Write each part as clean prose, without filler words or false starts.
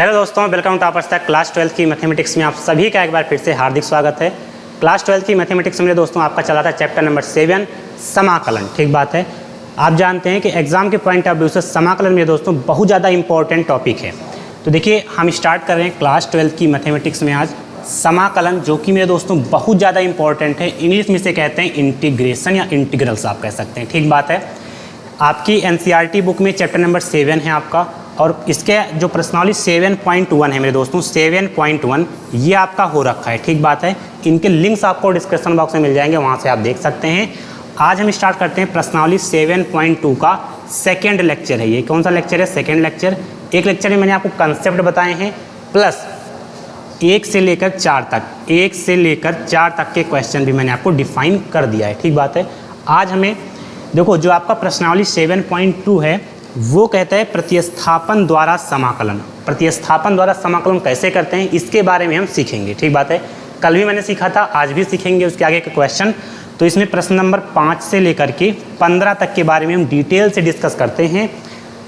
Hello दोस्तों, welcome to our class 12 की mathematics में आप सभी का एक बार फिर से हार्दिक स्वागत है। क्लास 12 की मैथमेटिक्स में दोस्तों आपका चला था चैप्टर नंबर 7 समाकलन। ठीक बात है, आप जानते हैं कि एग्जाम के पॉइंट ऑफ व्यू से समाकलन में दोस्तों बहुत ज़्यादा इंपॉर्टेंट टॉपिक है। तो देखिए हम स्टार्ट कर रहे हैं क्लास 12 की मैथमेटिक्स में आज समाकलन, जो कि मेरे दोस्तों बहुत ज़्यादा इंपॉर्टेंट है। इंग्लिश में से कहते हैं इंटीग्रेशन या इंटीग्रल्स आप कह सकते हैं। ठीक बात है, आपकी एनसीईआरटी बुक में चैप्टर नंबर 7 है आपका, और इसके जो प्रश्नावली 7.1 है मेरे दोस्तों, 7.1 ये आपका हो रखा है। ठीक बात है, इनके लिंक्स आपको डिस्क्रिप्शन बॉक्स में मिल जाएंगे, वहाँ से आप देख सकते हैं। आज हम स्टार्ट करते हैं प्रश्नावली 7.2 का सेकेंड लेक्चर है। ये कौन सा लेक्चर है? Second lecture. एक लेक्चर में मैंने आपको कंसेप्ट बताए हैं, प्लस 1 से लेकर 4 तक के क्वेश्चन भी मैंने आपको डिफाइन कर दिया है। ठीक बात है, आज हमें देखो जो आपका प्रश्नावली 7.2 है वो कहता है प्रतिस्थापन द्वारा समाकलन। प्रतिस्थापन द्वारा समाकलन कैसे करते हैं इसके बारे में हम सीखेंगे। ठीक बात है, कल भी मैंने सीखा था, आज भी सीखेंगे उसके आगे के क्वेश्चन। तो इसमें प्रश्न नंबर 5 से लेकर के 15 तक के बारे में हम डिटेल से डिस्कस करते हैं।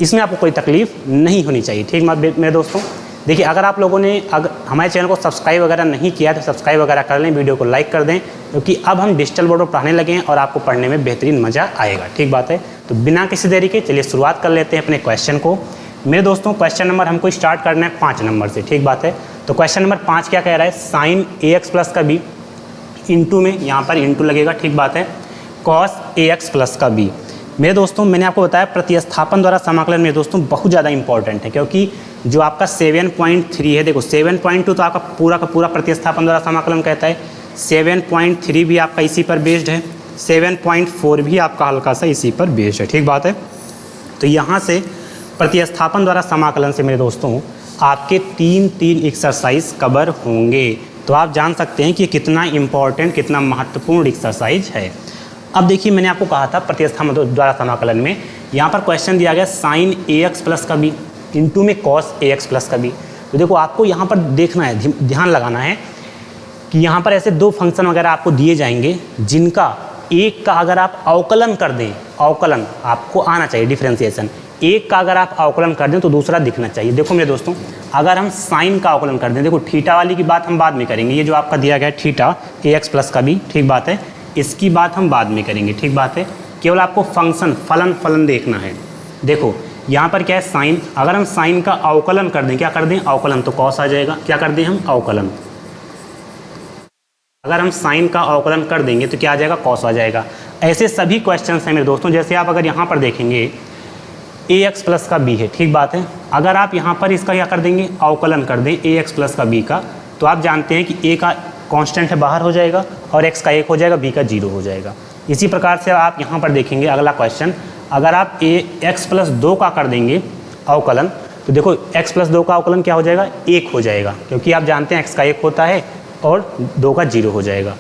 इसमें आपको कोई तकलीफ नहीं होनी चाहिए। ठीक मेरे दोस्तों, देखिए अगर आप लोगों ने हमारे चैनल को सब्सक्राइब वगैरह नहीं किया तो सब्सक्राइब वगैरह कर लें, वीडियो को लाइक कर दें, क्योंकि अब हम डिजिटल बोर्ड पर पढ़ाने लगे हैं और आपको पढ़ने में बेहतरीन मज़ा आएगा। ठीक बात है, तो बिना किसी देरी के चलिए शुरुआत कर लेते हैं अपने क्वेश्चन को। मेरे दोस्तों क्वेश्चन नंबर हमको स्टार्ट करना है 5 नंबर से। ठीक बात है, तो क्वेश्चन नंबर 5 क्या कह रहा है? साइन ax प्लस का b इंटू में, यहाँ पर इंटू लगेगा। ठीक बात है, कॉस ax प्लस का b। मेरे दोस्तों मैंने आपको बताया प्रतिस्थापन द्वारा समाकलन मेरे दोस्तों बहुत ज़्यादा इंपॉर्टेंट है, क्योंकि जो आपका 7.3 है, देखो 7.2 तो आपका पूरा का पूरा प्रतिस्थापन द्वारा समाकलन कहता है, 7.3 भी आपका इसी पर बेस्ड है, 7.4 भी आपका हल्का सा इसी पर बेस्ड है। ठीक बात है, तो यहाँ से प्रतिस्थापन द्वारा समाकलन से मेरे दोस्तों आपके 3 एक्सरसाइज कवर होंगे। तो आप जान सकते हैं कि कितना इम्पॉर्टेंट, कितना महत्वपूर्ण एक्सरसाइज है। अब देखिए मैंने आपको कहा था प्रतिस्थापन द्वारा समाकलन में यहाँ पर क्वेश्चन दिया गया साइन ax प्लस का b इंटू में कॉस ax प्लस का b। तो देखो आपको यहाँ पर देखना है, ध्यान लगाना है कि यहाँ पर ऐसे 2 फंक्शन वगैरह आपको दिए जाएंगे जिनका एक का अगर आप अवकलन कर दें, अवकलन आपको आना चाहिए, डिफरेंशिएशन, एक का अगर आप अवकलन कर दें तो दूसरा दिखना चाहिए। देखो मेरे दोस्तों अगर हम साइन का अवकलन कर दें, देखो थीटा वाली की बात हम बाद में करेंगे, ये जो आपका दिया गया है थीटा ax प्लस का b, ठीक बात है, इसकी बात हम बाद में करेंगे। ठीक बात है, केवल आपको फंक्शन फलन देखना है। देखो यहाँ पर क्या है साइन, अगर हम साइन का अवकलन कर दें, क्या कर दें अवकलन, तो कॉस आ जाएगा। क्या कर दें हम अवकलन, अगर हम साइन का अवकलन कर देंगे तो क्या आ जाएगा, कॉस आ जाएगा। ऐसे सभी क्वेश्चन हैं मेरे दोस्तों, जैसे आप अगर यहाँ पर देखेंगे ax प्लस का b है। ठीक बात है, अगर आप यहाँ पर इसका क्या कर देंगे अवकलन कर दें ax प्लस का b का, तो आप जानते हैं कि a का कांस्टेंट है बाहर हो जाएगा और x का 1 हो जाएगा, b का 0 हो जाएगा। इसी प्रकार से आप यहाँ पर देखेंगे अगला क्वेश्चन, अगर आप x प्लस 2 का कर देंगे अवकलन, तो देखो x प्लस 2 का अवकलन क्या हो जाएगा, 1 हो जाएगा, क्योंकि आप जानते हैं x का 1 होता है और 2 का 0 हो जाएगा।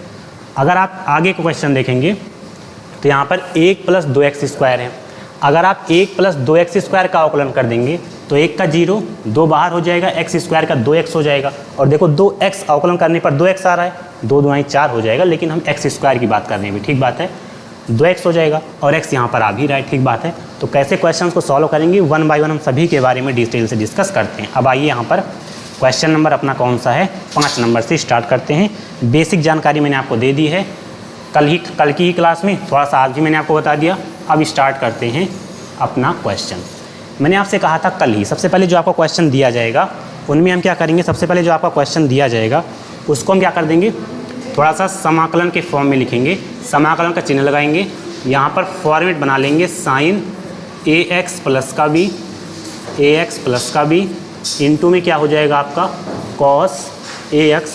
अगर आप आगे को क्वेश्चन देखेंगे तो यहाँ पर 1 प्लस 2x स्क्वायर है, अगर आप 1 प्लस 2x स्क्वायर का अवकलन कर देंगे तो 1 का 0, 2 बाहर हो जाएगा, x स्क्वायर का 2x हो जाएगा, और देखो 2x अवकलन करने पर 2x आ रहा है, 2 दूनी 4 हो जाएगा, लेकिन हम x स्क्वायर की बात कर रहे हैं। ठीक बात है, 2x हो जाएगा और x यहाँ पर आ भी रहा है। ठीक बात है, तो कैसे क्वेश्चन को सॉल्व करेंगे 1 बाय 1 हम सभी के बारे में डिटेल से डिस्कस करते हैं। अब आइए यहाँ पर क्वेश्चन नंबर अपना कौन सा है, 5 नंबर से स्टार्ट करते हैं। बेसिक जानकारी मैंने आपको दे दी है कल की ही क्लास में, थोड़ा सा आज भी मैंने आपको बता दिया। अब स्टार्ट करते हैं अपना क्वेश्चन। मैंने आपसे कहा था कल ही, सबसे पहले जो आपको क्वेश्चन दिया जाएगा उनमें हम क्या करेंगे, सबसे पहले जो आपका क्वेश्चन दिया जाएगा उसको हम क्या कर देंगे, थोड़ा सा समाकलन के फॉर्म में लिखेंगे, समाकलन का चिन्ह लगाएंगे, यहाँ पर फॉर्मेट बना लेंगे साइन ax प्लस का b इंटू में क्या हो जाएगा आपका कॉस ax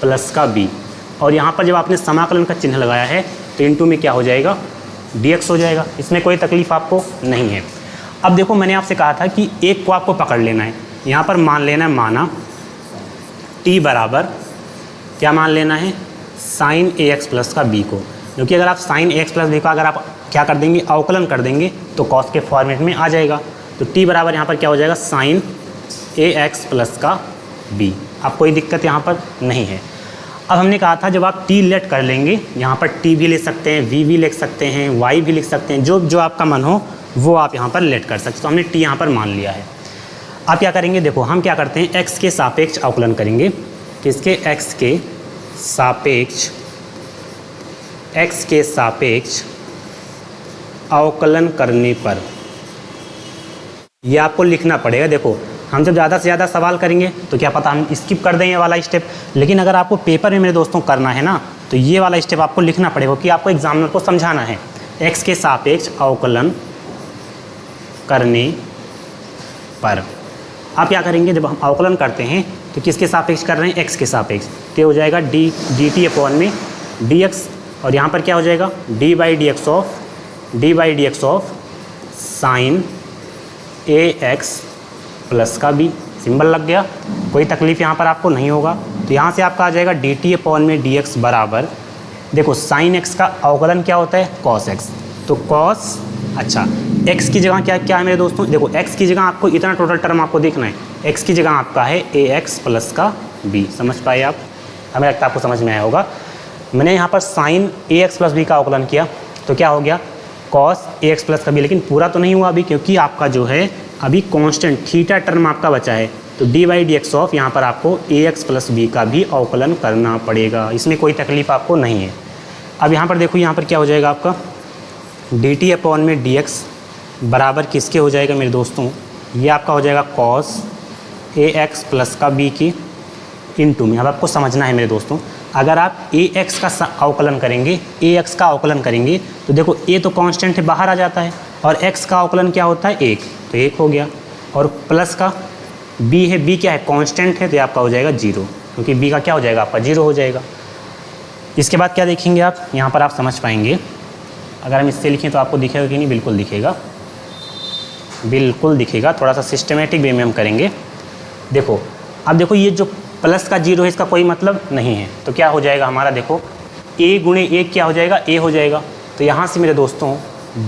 प्लस का b, और यहाँ पर जब आपने समाकलन का चिन्ह लगाया है तो इंटू में क्या हो जाएगा, dx हो जाएगा। इसमें कोई तकलीफ आपको नहीं है। अब देखो मैंने आपसे कहा था कि एक को आपको पकड़ लेना है, यहाँ पर मान लेना है, माना t बराबर क्या मान लेना है, साइन ax प्लस का b को, क्योंकि अगर आप साइन ax प्लस b का अगर आप क्या कर देंगे अवकलन कर देंगे तो कॉस के फॉर्मेट में आ जाएगा। तो t बराबर यहाँ पर क्या हो जाएगा, साइन ax प्लस का b। अब कोई दिक्कत यहाँ पर नहीं है। अब हमने कहा था जब आप t लेट कर लेंगे, यहाँ पर t भी ले सकते हैं, v भी लिख सकते हैं, y भी लिख सकते हैं, जो आपका मन हो वो आप यहाँ पर लेट कर सकते हैं। तो हमने t यहाँ पर मान लिया है। आप क्या करेंगे, देखो हम क्या करते हैं, x के सापेक्ष अवकलन करेंगे। किसके? x के सापेक्ष अवकलन करने पर ये आपको लिखना पड़ेगा। देखो हम जब ज़्यादा से ज़्यादा सवाल करेंगे तो क्या पता हम स्किप कर दें ये वाला स्टेप, लेकिन अगर आपको पेपर में मेरे दोस्तों करना है ना, तो ये वाला स्टेप आपको लिखना पड़ेगा कि आपको एग्जामिनर को समझाना है। x के सापेक्ष अवकलन करने पर आप क्या करेंगे, जब हम अवकलन करते हैं तो किसके सापेक्ष कर रहे हैं, x के सापेक्ष, तो हो जाएगा dt अपॉन में dx, और यहाँ पर क्या हो जाएगा, d by D x of sine ax plus का b। सिंबल लग गया, कोई तकलीफ यहाँ पर आपको नहीं होगा। तो यहाँ से आपका आ जाएगा dt अपॉन में dx बराबर, देखो साइन x का अवकलन क्या होता है, cos x, तो cos, अच्छा x की जगह क्या क्या है मेरे दोस्तों, देखो x की जगह आपको इतना टोटल टर्म आपको देखना है, x की जगह आपका है ax प्लस का b। समझ पाए आप? हमें लगता है आपको समझ में आया होगा। मैंने यहाँ पर साइन ax प्लस b का अवकलन किया तो क्या हो गया, cos ax प्लस का b, लेकिन पूरा तो नहीं हुआ अभी, क्योंकि आपका जो है अभी कांस्टेंट थीटा टर्म आपका बचा है। तो D by D x of यहाँ पर आपको ax प्लस b का भी अवकलन करना पड़ेगा, इसमें कोई तकलीफ आपको नहीं है। अब यहाँ पर देखो, यहाँ पर क्या हो जाएगा आपका dt अपॉन में dx बराबर किसके हो जाएगा मेरे दोस्तों, ये आपका हो जाएगा cos ax प्लस का b की इंटू में। अब आपको समझना है मेरे दोस्तों, अगर आप ax का अवकलन करेंगे, तो देखो a तो कांस्टेंट है, बाहर आ जाता है, और x का अवकलन क्या होता है 1, तो 1 हो गया, और प्लस का b है, b क्या है, कांस्टेंट है, तो ये आपका हो जाएगा 0, क्योंकि b का क्या हो जाएगा, आपका 0 हो जाएगा। इसके बाद क्या देखेंगे आप, यहाँ पर आप समझ पाएंगे, अगर हम इससे लिखें तो आपको दिखेगा कि नहीं, बिल्कुल दिखेगा। थोड़ा सा सिस्टमेटिक वे में हम करेंगे। देखो अब देखो, ये जो प्लस का 0 है इसका कोई मतलब नहीं है, तो क्या हो जाएगा हमारा, देखो a गुणे 1 क्या हो जाएगा, a हो जाएगा। तो यहाँ से मेरे दोस्तों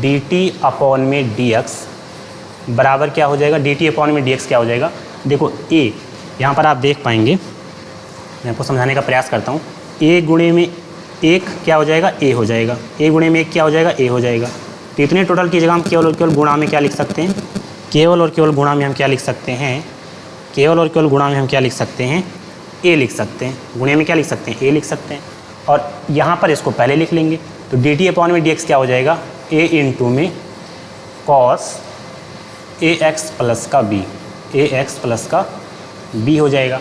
dt अपॉन में dx बराबर क्या हो जाएगा, dt अपॉन में dx क्या हो जाएगा, देखो a, यहाँ पर आप देख पाएंगे, मैं आपको समझाने का प्रयास करता हूँ, a गुणे में 1 क्या हो जाएगा, a हो जाएगा, a गुणे में 1 क्या हो जाएगा, a हो जाएगा। तो इतने टोटल की जगह हम केवल और केवल गुणा में क्या लिख सकते हैं, गुणा में हम क्या लिख सकते हैं, a लिख सकते हैं, गुणे में क्या लिख सकते हैं, a लिख सकते हैं, और यहाँ पर इसको पहले लिख लेंगे। तो dt अपॉन में dx क्या हो जाएगा, a इंटू में cos ax प्लस का b हो जाएगा।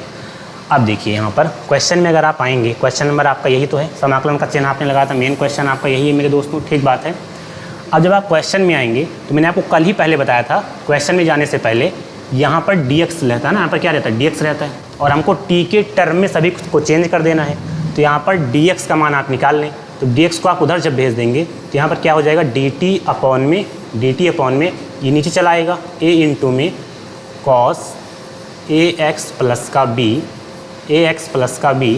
अब देखिए यहाँ पर क्वेश्चन में अगर आप आएंगे, क्वेश्चन नंबर आपका यही तो है, समाकलन का चिन्ह आपने लगाया था, मेन क्वेश्चन आपका यही है मेरे दोस्तों, ठीक बात है। अब जब आप क्वेश्चन में आएंगे तो मैंने आपको कल ही पहले बताया था, क्वेश्चन में जाने से पहले यहाँ पर dx रहता है ना, यहाँ पर क्या रहता है, dx रहता है, और हमको t के टर्म में सभी को चेंज कर देना है। तो यहाँ पर dx का मान आप निकाल लें, तो dx को आप उधर जब भेज देंगे तो यहाँ पर क्या हो जाएगा, dt अपॉन में ये नीचे चला आएगा, a इंटू में cos ax प्लस का b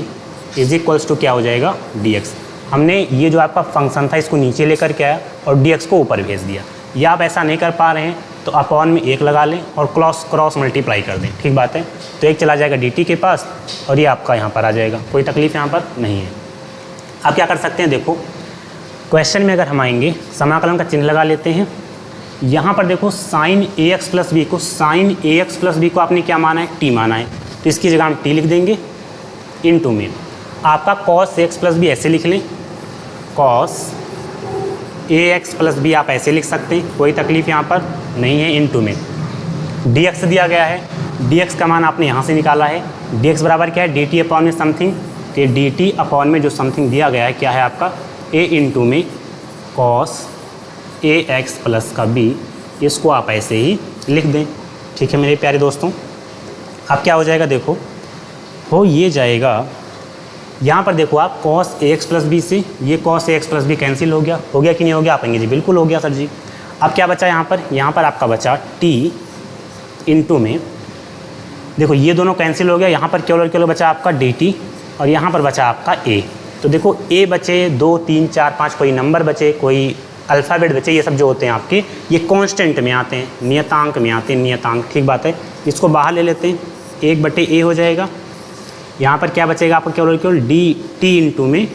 इज इक्वल्स टू क्या हो जाएगा, dx। हमने ये जो आपका फंक्शन था इसको नीचे लेकर के आया और dx को ऊपर भेज दिया। या आप ऐसा नहीं कर पा रहे हैं तो अपॉन में 1 लगा लें और क्रॉस मल्टीप्लाई कर दें, ठीक बात है। तो 1 चला जाएगा dt के पास और ये आपका यहाँ पर आ जाएगा, कोई तकलीफ यहाँ पर नहीं है। आप क्या कर सकते हैं, देखो क्वेश्चन में अगर हम आएंगे, समाकलन का चिन्ह लगा लेते हैं। यहाँ पर देखो साइन ax प्लस बी को आपने क्या माना है, t माना है, तो इसकी जगह हम t लिख देंगे इंटू में आपका cos ax प्लस बी ऐसे लिख लें, cos ax प्लस बी आप ऐसे लिख सकते हैं, कोई तकलीफ यहाँ पर नहीं है, इंटू में dx दिया गया है, dx का मान आपने यहाँ से निकाला है, dx बराबर क्या है, dt अपॉन में समथिंग, तो dt अपॉन में जो समथिंग दिया गया है क्या है आपका, a इंटू में cos ax प्लस का b, इसको आप ऐसे ही लिख दें, ठीक है मेरे प्यारे दोस्तों। अब क्या हो जाएगा, देखो हो ये जाएगा, यहाँ पर देखो आप cos ax प्लस बी से ये cos ax plus B cancel हो गया कि नहीं हो गया, आप कहेंगे जी बिल्कुल हो गया सर जी। अब क्या बचा यहाँ पर आपका बचा t इंटू में, देखो ये दोनों कैंसिल हो गया, यहाँ पर केवल और केवल बचा आपका dt और यहाँ पर बचा आपका a। तो देखो a बचे 2 3 4 5, कोई नंबर बचे, कोई अल्फ़ाबेट बचे, ये सब जो होते हैं आपके ये कांस्टेंट में आते हैं, नियतांक में आते हैं, नियतांक, ठीक बात है। इसको बाहर ले लेते हैं, 1/a हो जाएगा। यहाँ पर क्या बचेगा आपको, केवल केवल dt इंटू में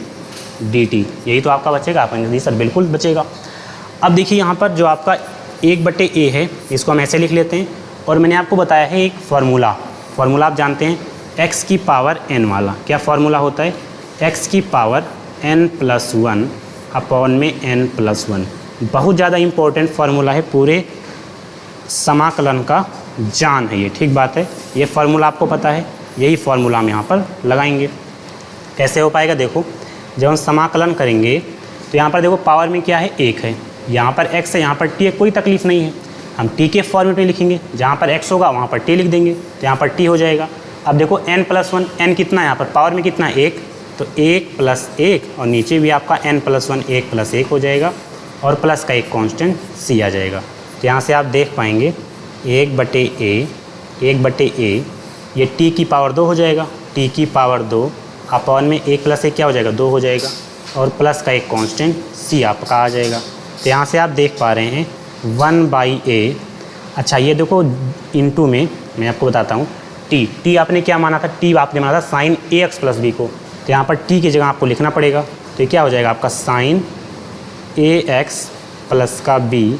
dt, यही तो आपका बचेगा। आप जी सर बिल्कुल बचेगा। अब देखिए यहाँ पर जो आपका 1/a है इसको हम ऐसे लिख लेते हैं, और मैंने आपको बताया है एक फार्मूला आप जानते हैं x की पावर n वाला। क्या फार्मूला होता है? x की पावर n+1 अपॉन में n+1। बहुत ज़्यादा इम्पोर्टेंट फार्मूला है, पूरे समाकलन का जान है ये, ठीक बात है। ये फार्मूला आपको पता है, यही फार्मूला हम यहाँ पर लगाएंगे। कैसे हो पाएगा? देखो, जब हम समाकलन करेंगे तो यहाँ पर देखो पावर में क्या है? 1 है, यहाँ पर x है, यहाँ पर t है, कोई तकलीफ नहीं है। हम t के फॉर्मेट में लिखेंगे, जहाँ पर x होगा वहाँ पर t लिख देंगे, तो यहाँ पर t हो जाएगा। अब देखो n+1, n कितना है यहाँ पर? पावर में कितना है? 1, तो 1+1 और नीचे भी आपका n+1 1+1 हो जाएगा और प्लस का एक कांस्टेंट c आ जाएगा। तो यहाँ से आप देख पाएंगे 1/a ये t की पावर 2 हो जाएगा, t की पावर 2 अपॉन में 1+1 क्या हो जाएगा? 2 हो जाएगा और प्लस का एक कांस्टेंट c आपका आ जाएगा। तो यहाँ से आप देख पा रहे हैं 1/a। अच्छा, ये देखो इनटू में मैं आपको बताता हूँ t आपने क्या माना था? t आपने माना था साइन ax + b को, तो यहाँ पर t की जगह आपको लिखना पड़ेगा। तो ये क्या हो जाएगा आपका? साइन ax + का b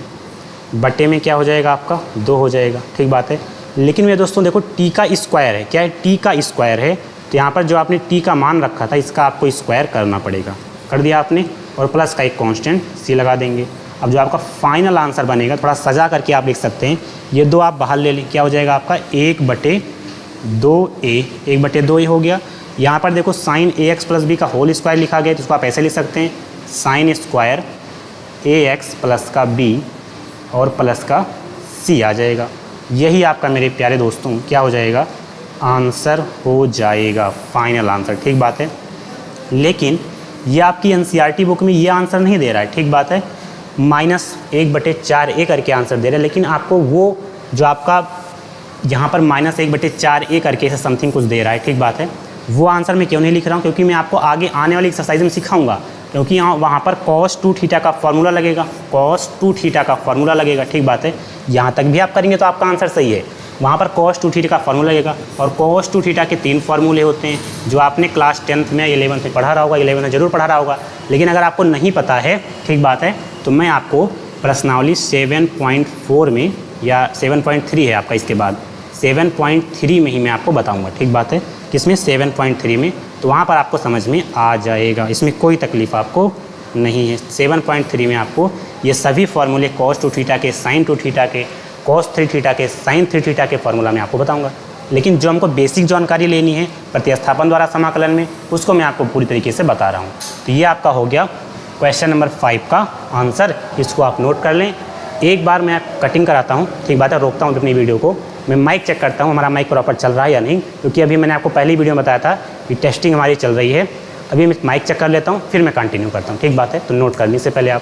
बटे में क्या हो जाएगा आपका? 2 हो जाएगा, ठीक बात है। लेकिन मेरे दोस्तों देखो t का स्क्वायर है, क्या है? t का स्क्वायर है, तो यहाँ पर जो आपने t का मान रखा था इसका आपको स्क्वायर करना पड़ेगा। कर दिया आपने, और प्लस का एक कांस्टेंट c लगा देंगे। अब जो आपका फाइनल आंसर बनेगा, थोड़ा सजा करके आप लिख सकते हैं, ये 2 आप बाहर ले लें, क्या हो जाएगा आपका? 1/2a 1/2a हो गया। यहाँ पर देखो साइन ax + b का होल स्क्वायर लिखा गया, तो उसको आप ऐसे लिख सकते हैं साइन स्क्वायर ax + का b और प्लस का c आ जाएगा। यही आपका मेरे प्यारे दोस्तों क्या हो जाएगा? आंसर हो जाएगा, फाइनल आंसर, ठीक बात है। लेकिन ये आपकी NCERT बुक में ये आंसर नहीं दे रहा है, ठीक बात है। -1/4a करके आंसर दे रहा है, लेकिन आपको वो जो आपका यहाँ पर -1/4a करके ऐसे समथिंग कुछ दे रहा है, ठीक बात है। वो आंसर मैं क्यों नहीं लिख रहा हूँ? क्योंकि मैं आपको आगे आने वाली एक्सरसाइज में सिखाऊंगा, क्योंकि यहाँ वहाँ पर cos 2θ का फार्मूला लगेगा, cos 2θ का फार्मूला लगेगा, ठीक बात है। यहाँ तक भी आप करेंगे तो आपका आंसर सही है। वहाँ पर cos 2θ का फार्मूला लगेगा, और cos 2θ के 3 फार्मूले होते हैं जो आपने क्लास 10th में 11th में पढ़ा रहा होगा, 11th में जरूर पढ़ा रहा होगा। लेकिन अगर आपको नहीं पता है, ठीक बात है, तो मैं आपको प्रश्नावली 7.4 में या 7.3 है आपका, इसके बाद 7.3 में ही मैं आपको बताऊँगा, ठीक बात है। किसमें? 7.3 में, तो वहाँ पर आपको समझ में आ जाएगा, इसमें कोई तकलीफ़ आपको नहीं है। 7.3 में आपको ये सभी फार्मूले cos 2θ के, sin 2θ के, cos 3θ के, sin 3θ के फार्मूला मैं आपको बताऊंगा। लेकिन जो हमको बेसिक जानकारी लेनी है प्रतिस्थापन द्वारा समाकलन में, उसको मैं आपको पूरी तरीके से बता रहा हूँ। तो ये आपका हो गया क्वेश्चन नंबर 5 का आंसर, इसको आप नोट कर लें। एक बार मैं कटिंग कराता हूँ, ठीक बात है, रोकता हूँ अपनी वीडियो को, मैं माइक चेक करता हूँ हमारा माइक प्रॉपर चल रहा है या नहीं, क्योंकि अभी मैंने आपको पहली वीडियो में बताया था कि टेस्टिंग हमारी चल रही है। अभी मैं माइक चेक कर लेता हूँ, फिर मैं कंटिन्यू करता हूँ, ठीक बात है। तो नोट करने से पहले आप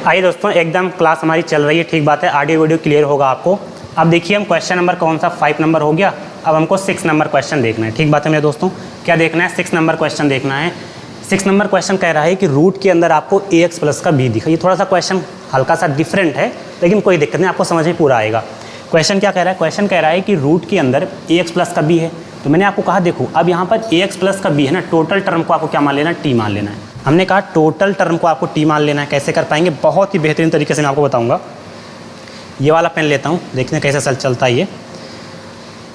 आइए दोस्तों, एकदम क्लास हमारी चल रही है, ठीक बात है, ऑडियो वीडियो क्लियर होगा आपको। अब देखिए हम क्वेश्चन नंबर कौन सा 5 नंबर हो गया, अब हमको 6 नंबर क्वेश्चन देखना है, ठीक बात है मेरे दोस्तों। क्या देखना है? 6 नंबर क्वेश्चन देखना है। 6 नंबर क्वेश्चन कह रहा है कि रूट के अंदर आपको ax + का b दिखा। ये थोड़ा सा क्वेश्चन हल्का सा डिफरेंट है, लेकिन कोई दिक्कत नहीं, आपको समझ में पूरा आएगा। क्वेश्चन क्या कह रहा है? क्वेश्चन कह रहा है कि रूट के अंदर ax + का b है। तो मैंने आपको कहा देखो, अब यहाँ पर ax + का b है ना, टोटल टर्म को आपको क्या मान लेना है? t मान लेना है। हमने कहा टोटल टर्म को आपको t मान लेना है। कैसे कर पाएंगे? बहुत ही बेहतरीन तरीके से मैं आपको बताऊंगा। ये वाला पेन लेता हूँ, देखते हैं कैसे चलता है ये।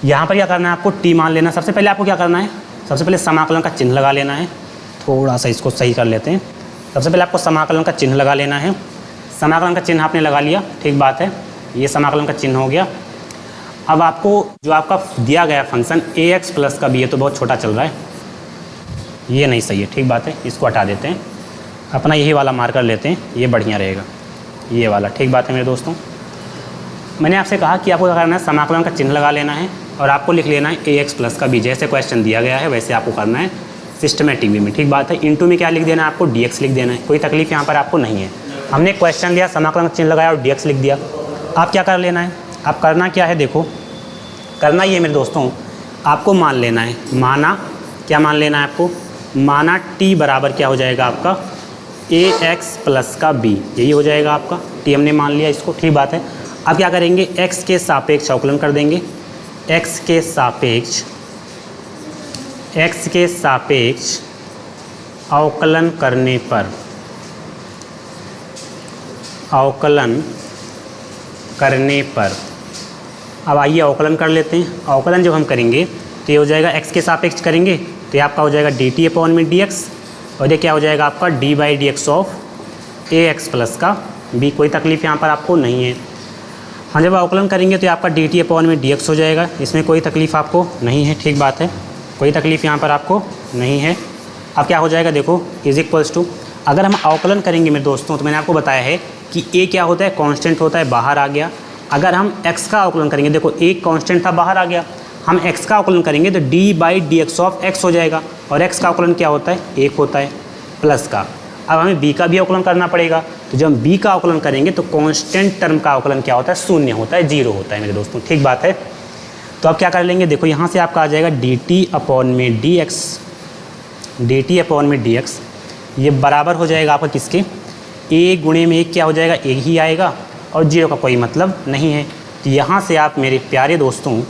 यहाँ पर क्या करना है? आपको t मान लेना है। सबसे पहले आपको क्या करना है? सबसे पहले समाकलन का चिन्ह लगा लेना है। थोड़ा सा इसको सही कर लेते हैं। सबसे पहले आपको समाकलन का चिन्ह लगा लेना है। समाकलन का चिन्ह आपने लगा लिया, ठीक बात है, ये समाकलन का चिन्ह हो गया। अब आपको जो आपका दिया गया फंक्शन ax + का b है, तो बहुत छोटा चल रहा है, ये नहीं सही है, ठीक बात है, इसको हटा देते हैं। अपना यही वाला मार्कर लेते हैं, ये बढ़िया रहेगा, ये वाला, ठीक बात है मेरे दोस्तों। मैंने आपसे कहा कि आपको क्या करना है? समाकलन का चिन्ह लगा लेना है और आपको लिख लेना है ax + का b। जैसे क्वेश्चन दिया गया है वैसे आपको करना है सिस्टमेटिक वे में, ठीक बात है। इनटू में क्या लिख देना है? आपको dx लिख देना है, कोई तकलीफ यहाँ पर आपको नहीं है। हमने क्वेश्चन दिया, समाकलन का चिन्ह लगाया और dx लिख दिया। आप क्या कर लेना है? आप करना क्या है? देखो, करना ये मेरे दोस्तों, आपको मान लेना है, माना क्या मान लेना है आपको? माना t बराबर क्या हो जाएगा आपका? ax + का b, यही हो जाएगा आपका। t हमने मान लिया इसको, ठीक बात है। अब क्या करेंगे? x के सापेक्ष अवकलन कर देंगे। x के सापेक्ष अवकलन करने पर अवकलन करने पर, अब आइए अवकलन कर लेते हैं। अवकलन जब हम करेंगे तो ये हो जाएगा x के सापेक्ष करेंगे तो ये आपका हो जाएगा dt अपॉन में dx, और ये क्या हो जाएगा आपका d by D x of ax plus का b। कोई तकलीफ यहाँ पर आपको नहीं है। हाँ, जब अवकलन करेंगे तो ये आपका dt अपॉन में dx हो जाएगा, इसमें कोई तकलीफ आपको नहीं है। ठीक बात है, कोई तकलीफ यहाँ पर आपको नहीं है। अब क्या हो जाएगा देखो, इज इक्वल्स टू, अगर हम अवकलन करेंगे मेरे दोस्तों तो मैंने आपको बताया है कि a क्या होता है, कांस्टेंट होता है, बाहर आ गया। अगर हम x का अवकलन करेंगे, देखो एक कांस्टेंट था, बाहर आ गया, हम x का अवकलन करेंगे तो d by D x of x हो जाएगा, और x का अवकलन क्या होता है, 1 होता है प्लस का। अब हमें b का भी अवकलन करना पड़ेगा, तो जब हम b का अवकलन करेंगे तो कांस्टेंट टर्म का अवकलन क्या होता है, 0 होता है, 0 होता है मेरे दोस्तों। ठीक बात है। तो अब क्या कर लेंगे, देखो यहाँ से आपका आ जाएगा dt अपॉन में dx, dt अपॉन में dx, ये बराबर हो जाएगा आपका किसके, a गुणे में 1 क्या हो जाएगा, 1 ही आएगा, और 0 का कोई मतलब नहीं है। तो यहाँ से आप मेरे प्यारे दोस्तों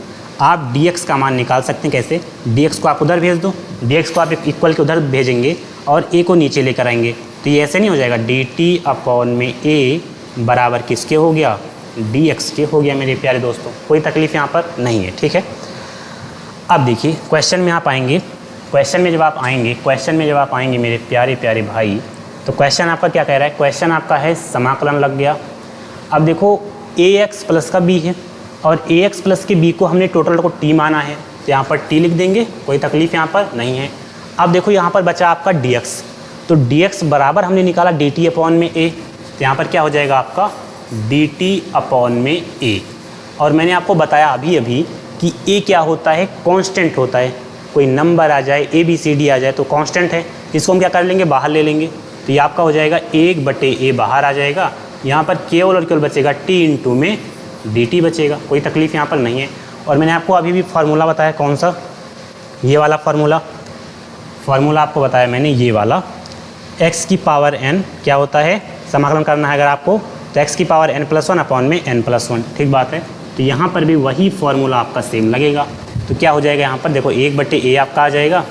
आप dx का मान निकाल सकते हैं। कैसे, dx को आप उधर भेज दो, dx को आप इक्वल के उधर भेजेंगे और a को नीचे लेकर आएंगे, तो ये ऐसे नहीं हो जाएगा, dt अपॉन में a बराबर किसके हो गया, dx के हो गया मेरे प्यारे दोस्तों। कोई तकलीफ यहाँ पर नहीं है। ठीक है, अब देखिए क्वेश्चन में आप आएंगे, क्वेश्चन में जब आप आएंगे मेरे प्यारे प्यारे भाई, तो क्वेश्चन आपका क्या कह रहा है, क्वेश्चन आपका है समाकलन लग गया। अब देखो ax प्लस का b है, और ax प्लस के b को हमने टोटल को t माना है, तो यहाँ पर t लिख देंगे, कोई तकलीफ यहाँ पर नहीं है। अब देखो यहाँ पर बचा आपका dx, तो dx बराबर हमने निकाला dt अपॉन में a, तो यहाँ पर क्या हो जाएगा आपका dt अपॉन में a। और मैंने आपको बताया अभी कि a क्या होता है, कांस्टेंट होता है। कोई नंबर आ जाए, a b c d आ जाए तो कांस्टेंट है, इसको हम क्या कर लेंगे, बाहर ले लेंगे, तो ये आपका हो जाएगा 1/a बाहर आ जाएगा। यहाँ पर केवल और केवल बचेगा t इंटू में dt बचेगा, कोई तकलीफ यहाँ पर नहीं है। और मैंने आपको अभी भी फार्मूला बताया, कौन सा, ये वाला फार्मूला आपको बताया मैंने, ये वाला x की पावर n क्या होता है, समाकलन करना है अगर आपको, तो x की पावर n+1 अपॉन में n+1। ठीक बात है, तो यहाँ पर भी वही फार्मूला आपका सेम लगेगा। तो क्या हो जाएगा यहाँ पर देखो 1/a आपका आ जाएगा,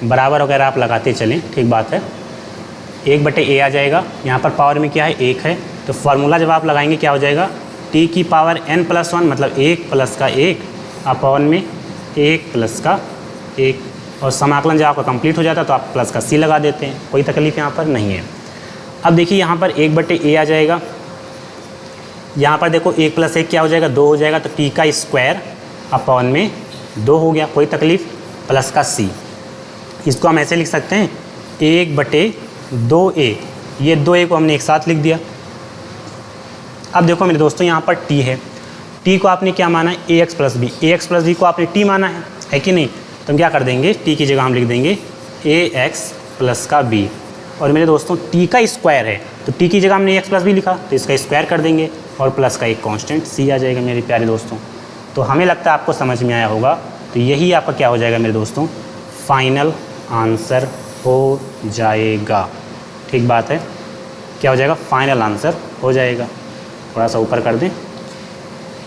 बराबर वगैरह आप लगाते चलें। ठीक बात है, 1/a आ जाएगा, यहाँ पर पावर में क्या है, 1 है, तो फार्मूला जब आप लगाएंगे क्या हो जाएगा, t की पावर n+1 मतलब 1 प्लस का 1 अपॉन में 1 प्लस का 1, और समाकलन जब आपका कंप्लीट हो जाता है तो आप प्लस का c लगा देते हैं, कोई तकलीफ यहाँ पर नहीं है। अब देखिए यहाँ पर 1/a आ जाएगा, यहाँ पर देखो 1 + 1 क्या हो जाएगा, 2 हो जाएगा, तो t का स्क्वायर अपॉन में 2 हो गया, कोई तकलीफ, प्लस का c। इसको हम ऐसे लिख सकते हैं 1/2a, ये 2a को हमने एक साथ लिख दिया। अब देखो मेरे दोस्तों यहाँ पर t है, t को आपने क्या माना है, ax प्लस b को आपने t माना है कि नहीं, तो हम क्या कर देंगे, t की जगह हम लिख देंगे ax प्लस का b। और मेरे दोस्तों t का स्क्वायर है, तो t की जगह हमने ax प्लस b लिखा, तो इसका स्क्वायर कर देंगे और प्लस का एक कांस्टेंट c आ जाएगा मेरे प्यारे दोस्तों। तो हमें लगता है आपको समझ में आया होगा। तो यही आपका क्या हो जाएगा मेरे दोस्तों, फाइनल आंसर हो जाएगा। ठीक बात है, क्या हो जाएगा, फाइनल आंसर हो जाएगा। थोड़ा सा ऊपर कर दें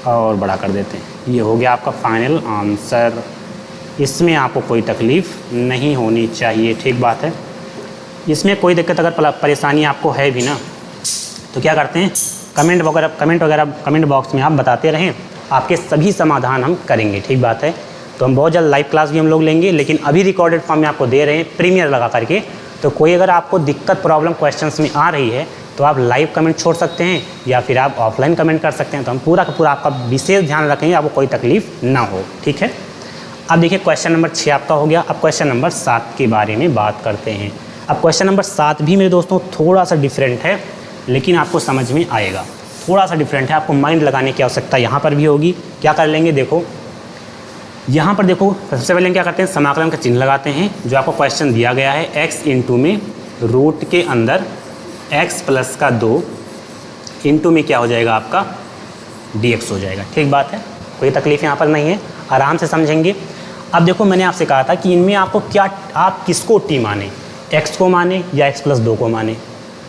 और बड़ा कर देते हैं, ये हो गया आपका फाइनल आंसर। इसमें आपको कोई तकलीफ़ नहीं होनी चाहिए। ठीक बात है, इसमें कोई दिक्कत अगर परेशानी आपको है भी ना, तो क्या करते हैं, कमेंट बॉक्स में आप बताते रहें, आपके सभी समाधान हम करेंगे। ठीक बात है, तो हम बहुत जल्द लाइव क्लास भी हम लोग लेंगे, लेकिन अभी रिकॉर्डेड फॉर्म में आपको दे रहे हैं प्रीमियर लगा करके। तो कोई अगर आपको दिक्कत प्रॉब्लम क्वेश्चंस में आ रही है तो आप लाइव कमेंट छोड़ सकते हैं, या फिर आप ऑफलाइन कमेंट कर सकते हैं। तो हम पूरा का पूरा आपका विशेष ध्यान रखेंगे, आपको कोई तकलीफ ना हो। ठीक है, अब देखिए क्वेश्चन नंबर 6 आपका हो गया। अब क्वेश्चन नंबर 7 के बारे में बात करते हैं। अब क्वेश्चन नंबर 7 भी मेरे दोस्तों थोड़ा सा डिफरेंट है, लेकिन आपको समझ में आएगा। थोड़ा सा डिफरेंट है, आपको माइंड लगाने की आवश्यकता यहाँ पर भी होगी। क्या कर लेंगे, देखो यहाँ पर देखो, सबसे पहले क्या करते हैं, समाकलन का चिन्ह लगाते हैं। जो आपको क्वेश्चन दिया गया है, x इंटू में रूट के अंदर x प्लस का 2 इंटू में क्या हो जाएगा आपका dx हो जाएगा। ठीक बात है, कोई तकलीफ यहाँ पर नहीं है, आराम से समझेंगे। अब देखो मैंने आपसे कहा था कि इनमें आपको क्या, आप किसको t माने, x को माने या x प्लस 2 को माने।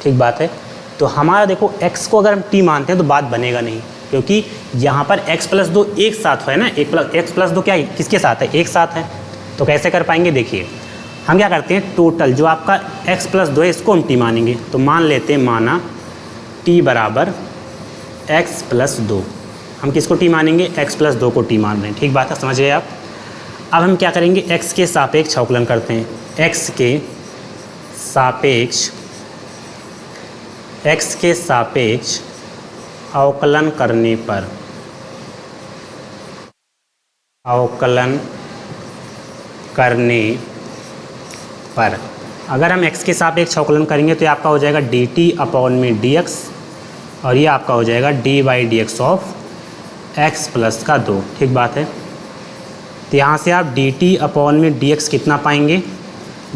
ठीक बात है, तो हमारा देखो x को अगर हम t मानते हैं तो बात बनेगा नहीं, क्योंकि यहाँ पर x प्लस 2 एक साथ है ना, x प्लस 2 क्या है, किसके साथ है, एक साथ है। तो कैसे कर पाएंगे, देखिए हम क्या करते हैं, टोटल जो आपका x प्लस 2 है इसको हम t मानेंगे। तो मान लेते हैं, माना टी बराबर एक्स प्लस 2। हम किसको टी मानेंगे? एक्स प्लस 2 को टी मान रहे हैं। ठीक बात है, समझ गए आप। अब हम क्या करेंगे? एक्स के सापेक्ष अवकलन करते हैं। एक्स के सापेक्ष अवकलन करने पर अगर हम x के सापेक्ष अवकलन करेंगे तो ये आपका हो जाएगा dt अपॉन में dx और ये आपका हो जाएगा d by D x of x plus का 2। ठीक बात है। तो यहाँ से आप dt अपॉन में dx कितना पाएंगे?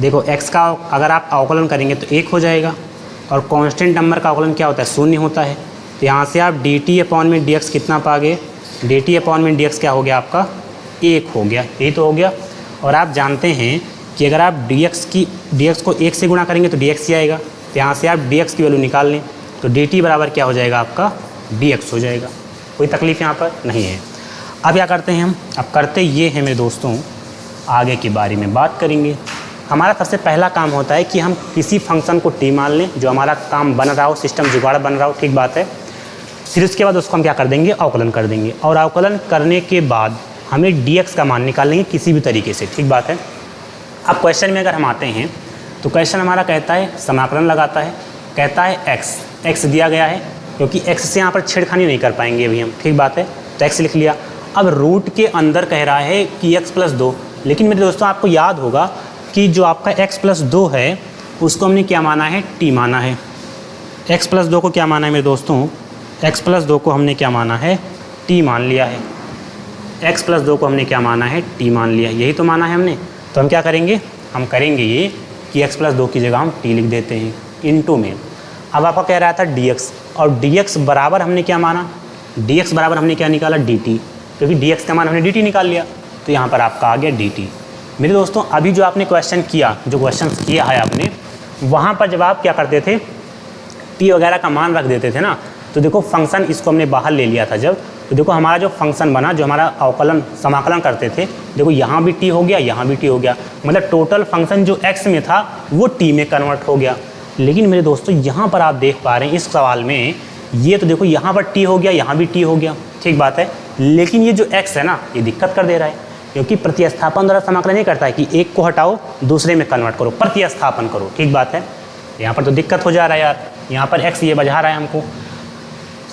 देखो x का अगर आप अवकलन करेंगे तो 1 हो जाएगा और कांस्टेंट नंबर का अवकलन क्या होता है? 0 होता है। तो यहाँ से आप dt अपॉन में dx कितना पाओगे? dt अपॉन में dx क्या हो गया आपका? 1 हो गया। यही तो हो गया। और आप जानते हैं कि अगर आप dx को 1 से गुणा करेंगे तो dx ही आएगा। तो यहाँ से आप dx की वैल्यू निकाल लें तो dt बराबर क्या हो जाएगा आपका? dx हो जाएगा। कोई तकलीफ़ यहाँ पर नहीं है। अब क्या करते हैं हम? अब करते ये हैं मेरे दोस्तों, आगे के बारे में बात करेंगे। हमारा सबसे पहला काम होता है कि हम किसी फंक्शन को टी मान लें जो हमारा काम बन रहा हो, सिस्टम जुगाड़ बन रहा हो। ठीक बात है। फिर उसके बाद उसको हम क्या कर देंगे? अवकलन कर देंगे और अवकलन करने के बाद हमें dx का मान निकालेंगे किसी भी तरीके से। ठीक बात है। अब क्वेश्चन में अगर हम आते हैं तो क्वेश्चन हमारा कहता है, समाकलन लगाता है, कहता है x दिया गया है क्योंकि x से यहाँ पर छेड़खानी नहीं कर पाएंगे अभी हम। ठीक बात है। तो x लिख लिया। अब रूट के अंदर कह रहा है कि x प्लस 2, लेकिन मेरे दोस्तों आपको याद होगा कि जो आपका x प्लस 2 है उसको हमने क्या माना है? t माना है। x प्लस 2 को क्या माना है मेरे दोस्तों? x प्लस 2 को हमने क्या माना है? t मान लिया है। x प्लस 2 को हमने क्या माना है? t मान लिया। यही तो माना है हमने। तो हम क्या करेंगे? हम करेंगे ये कि x प्लस 2 की जगह हम t लिख देते हैं इनटू में। अब आपका कह रहा था dx और dx बराबर हमने क्या माना? dx बराबर हमने क्या निकाला? dt, क्योंकि dx का मान हमने dt निकाल लिया। तो यहाँ पर आपका आ गया dt। मेरे दोस्तों अभी जो आपने क्वेश्चन किया है आपने, वहाँ पर जब आप क्या करते थे? t वगैरह का मान रख देते थे ना, तो देखो फंक्शन इसको हमने बाहर ले लिया था जब, तो देखो हमारा जो फंक्शन बना, जो हमारा समाकलन करते थे, देखो यहाँ भी t हो गया, यहाँ भी t हो गया। मतलब टोटल फंक्शन जो x में था वो t में कन्वर्ट हो गया। लेकिन मेरे दोस्तों यहाँ पर आप देख पा रहे हैं इस सवाल में, ये तो देखो यहाँ पर t हो गया, यहाँ भी t हो गया। ठीक बात है। लेकिन ये जो x है ना, ये दिक्कत कर दे रहा है क्योंकि प्रतिस्थापन द्वारा समाकलन नहीं करता है कि एक को हटाओ दूसरे में कन्वर्ट करो, प्रतिस्थापन करो। ठीक बात है। यहाँ पर तो दिक्कत हो जा रहा है यार, यहाँ पर x ये बजा रहा है हमको।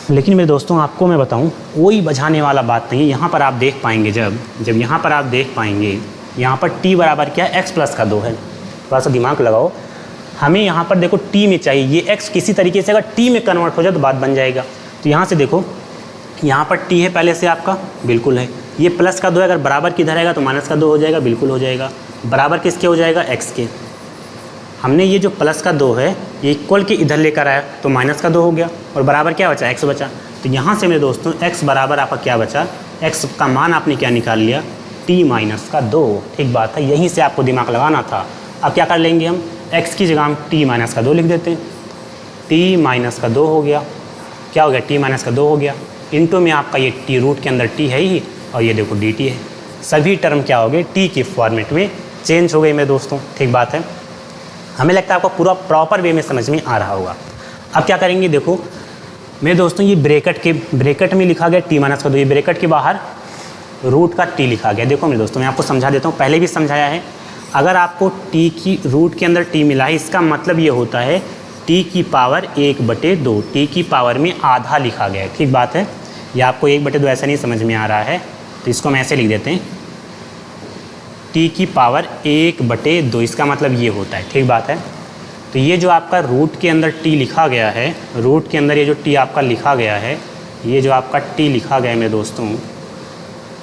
लेकिन मेरे दोस्तों आपको मैं बताऊं, कोई बझाने वाला बात नहीं है। यहाँ पर आप देख पाएंगे जब यहाँ पर आप देख पाएंगे, यहाँ पर t बराबर क्या है? x प्लस का 2 है। थोड़ा सा दिमाग लगाओ। हमें यहाँ पर देखो t में चाहिए, ये x किसी तरीके से अगर t में कन्वर्ट हो जाए तो बात बन जाएगा। तो यहाँ से देखो, यहाँ पर t है पहले से आपका, बिल्कुल है। ये प्लस का 2 है, अगर बराबर किधर रहेगा तो माइनस का 2 हो जाएगा, बिल्कुल हो जाएगा। बराबर किसके हो जाएगा? x के। हमने ये जो प्लस का 2 है ये इक्वल के इधर लेकर आया तो माइनस का 2 हो गया और बराबर क्या बचा? x बचा। तो यहाँ से मेरे दोस्तों x बराबर आपका क्या बचा? x का मान आपने क्या निकाल लिया? t माइनस का 2। ठीक बात है। यहीं से आपको दिमाग लगाना था। अब क्या कर लेंगे हम? x की जगह हम t माइनस का 2 लिख देते हैं। t माइनस का 2 हो गया। क्या हो गया? t माइनस का 2 हो गया। इनटू में आपका ये t रूट के अंदर t है ही और ये देखो dt है। सभी टर्म क्या हो गए? t के फॉर्मेट में चेंज हो गए मेरे दोस्तों। ठीक बात है। हमें लगता है आपको पूरा प्रॉपर वे में समझ में आ रहा होगा। अब क्या करेंगे? देखो मेरे दोस्तों ये ब्रैकेट में लिखा गया t माइनस का 2, ये ब्रैकेट के बाहर रूट का t लिखा गया। देखो मेरे दोस्तों मैं आपको समझा देता हूँ, पहले भी समझाया है। अगर आपको t की रूट के अंदर t मिला है, इसका मतलब ये होता है t की पावर 1/2, t की पावर में आधा लिखा गया है। ठीक बात है। ये आपको 1/2 ऐसा नहीं समझ में आ रहा है तो इसको हम ऐसे लिख देते हैं, t की पावर 1/2, इसका मतलब ये होता है। ठीक बात है। तो ये जो आपका रूट के अंदर t लिखा गया है, रूट के अंदर ये जो t आपका लिखा गया है, ये जो आपका t लिखा गया है मेरे दोस्तों,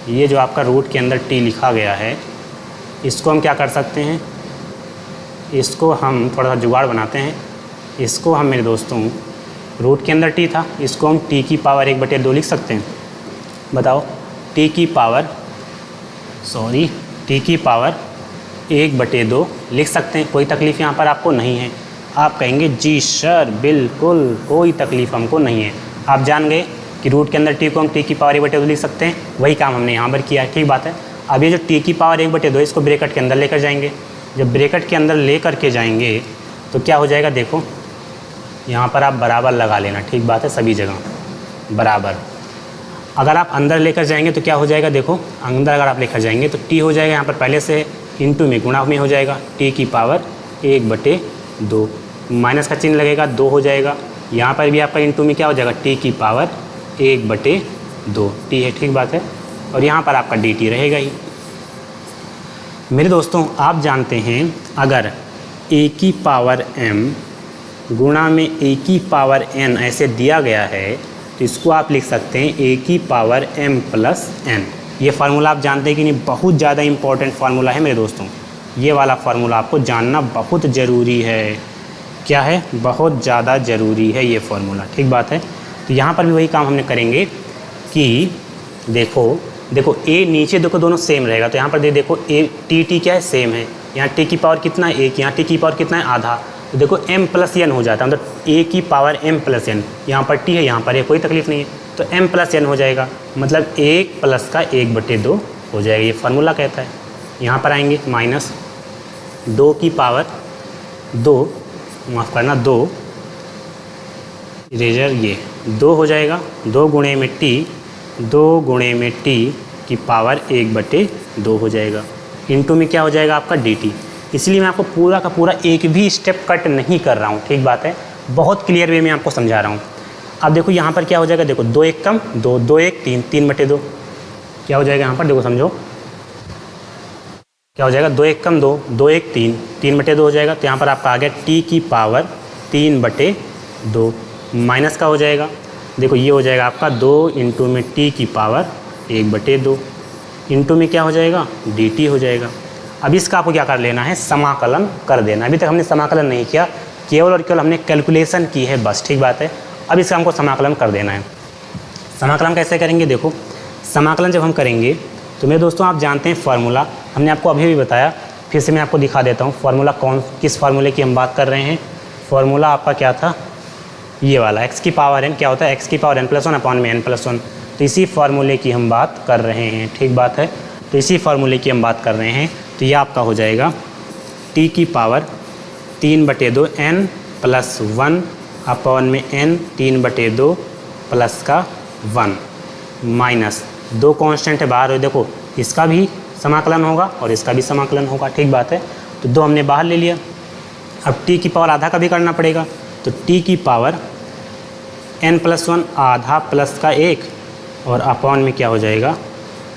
ये जो आपका रूट के अंदर t लिखा गया है, इसको हम क्या कर सकते हैं? इसको हम थोड़ा सा जुगाड़ बनाते हैं। इसको हम मेरे दोस्तों, रूट के अंदर t था, इसको हम t की पावर 1/2 लिख सकते हैं। बताओ, t की पावर 1/2 लिख सकते हैं। कोई तकलीफ़ यहाँ पर आपको नहीं है। आप कहेंगे जी सर बिल्कुल कोई तकलीफ़ हमको नहीं है। आप जान गए कि रूट के अंदर t को हम t की पावर 1/2 लिख सकते हैं। वही काम हमने यहाँ पर किया है। ठीक बात है। अब ये जो t की पावर 1/2 इसको ब्रैकेट के अंदर लेकर जाएंगे। जब ब्रैकेट के अंदर ले करके जाएंगे तो क्या हो जाएगा? देखो यहाँ पर आप बराबर लगा लेना, ठीक बात है, सभी जगह बराबर। अगर आप अंदर लेकर जाएंगे तो क्या हो जाएगा, देखो अंदर अगर आप लेकर जाएंगे तो टी हो जाएगा यहाँ पर पहले से इंटू में गुणा में हो जाएगा, टी की पावर 1/2, माइनस का चिन्ह लगेगा 2 हो जाएगा। यहाँ पर भी आपका इंटू में क्या हो जाएगा, टी की पावर 1/2 टी है, ठीक बात है। और यहाँ पर आपका डी टी रहेगा ही। मेरे दोस्तों आप जानते हैं अगर ए की पावर m गुणा में ए की पावर n ऐसे दिया गया है तो इसको आप लिख सकते हैं ए की पावर m प्लस n। ये फार्मूला आप जानते हैं कि नहीं, बहुत ज़्यादा इंपॉर्टेंट फार्मूला है मेरे दोस्तों। ये वाला फार्मूला आपको जानना बहुत ज़रूरी है। क्या है, बहुत ज़्यादा ज़रूरी है ये फार्मूला, ठीक बात है। तो यहाँ पर भी वही काम हमने करेंगे कि देखो ए नीचे देखो दोनों सेम रहेगा, तो यहाँ पर देखो ए टी क्या है, सेम है। यहाँ टी की पावर कितना है, 1, यहाँ टी की पावर कितना है, आधा। तो देखो m प्लस n हो जाता है, मतलब ए की पावर m प्लस n, यहाँ पर टी है, यहाँ पर है, कोई तकलीफ नहीं है, तो m प्लस n हो जाएगा, मतलब 1 प्लस का 1/2 हो जाएगा, ये फार्मूला कहता है। यहाँ पर आएंगे माइनस 2 की पावर 2, माफ़ करना 2, इरेजर ये 2 हो जाएगा, 2 गुणे में टी की पावर 1/2 हो जाएगा, इंटू में क्या हो जाएगा आपका डी टी। इसलिए मैं आपको पूरा का पूरा एक भी स्टेप कट नहीं कर रहा हूँ, ठीक बात है, बहुत क्लियर वे में आपको समझा रहा हूँ। अब देखो यहाँ पर क्या हो जाएगा, देखो 2 1 कम 2, 2 1 3, 3/2 क्या हो जाएगा यहाँ पर, देखो समझो क्या हो जाएगा, 2 1 कम 2, 2 1 3, 3/2 हो जाएगा। तो यहाँ पर आपका आ गया टी की पावर 3/2, माइनस का हो जाएगा, देखो ये हो जाएगा आपका 2 इंटू में टी की पावर 1/2, इंटू में क्या हो जाएगा, डी टी हो जाएगा। अब इसका आपको क्या कर लेना है, समाकलन कर देना। अभी तक हमने समाकलन नहीं किया, केवल और केवल हमने कैलकुलेशन की है बस, ठीक बात है। अब इसका हमको समाकलन कर देना है। समाकलन कैसे करेंगे, देखो समाकलन जब हम करेंगे तो मेरे दोस्तों आप जानते हैं फार्मूला, हमने आपको अभी भी बताया, फिर से मैं आपको दिखा देता हूँ फार्मूला किस फार्मूले की हम बात कर रहे हैं। फार्मूला आपका क्या था, ये वाला x की पावर n क्या होता है, x की पावर n+1/n+1। तो इसी फार्मूले की हम बात कर रहे हैं, ठीक बात है। तो इसी फार्मूले की हम बात कर रहे हैं, तो ये आपका हो जाएगा t की पावर 3/2 n+1/n 3/2 प्लस का 1 माइनस 2 कांस्टेंट है बाहर, देखो इसका भी समाकलन होगा और इसका भी समाकलन होगा, ठीक बात है। तो 2 हमने बाहर ले लिया। अब t की पावर आधा का भी करना पड़ेगा, तो t की पावर n+1 आधा प्लस का 1 और अपॉन में क्या हो जाएगा,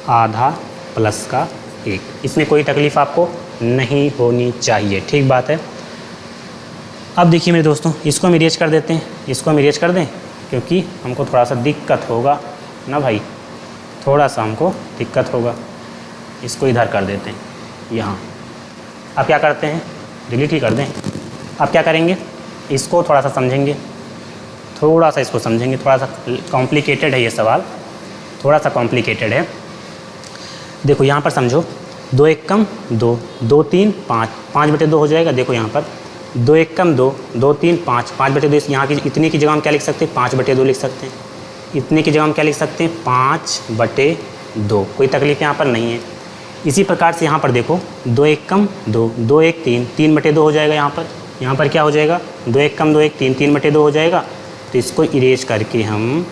आधा प्लस का 1। इसमें कोई तकलीफ़ आपको नहीं होनी चाहिए, ठीक बात है। अब देखिए मेरे दोस्तों, इसको हम इरेज कर देते हैं, इसको हम इरेज कर दें क्योंकि हमको थोड़ा सा दिक्कत होगा ना भाई, थोड़ा सा हमको दिक्कत होगा। इसको इधर कर देते हैं यहाँ। अब क्या करते हैं, डिलीट ही कर दें। अब क्या करेंगे, इसको थोड़ा सा समझेंगे, थोड़ा सा इसको समझेंगे, थोड़ा सा कॉम्प्लिकेटेड है ये सवाल, थोड़ा सा कॉम्प्लिकेटेड है। देखो यहाँ पर समझो, 2 1 कम 2, 2 3 5, 5/2 हो जाएगा। देखो यहाँ पर 2 1 कम 2, 2 3 5, 5/2। यहाँ की इतने की जगह हम क्या लिख सकते हैं, 5/2 लिख सकते हैं। इतने की जगह हम क्या लिख सकते हैं, 5/2, कोई तकलीफ यहाँ पर नहीं है। इसी प्रकार से यहाँ पर देखो 2 1 कम 2, 2 1 3, 3/2 हो जाएगा। यहाँ पर क्या हो जाएगा, 2 1 कम 2 1 3, 3/2 हो जाएगा। तो इसको इरेज करके हम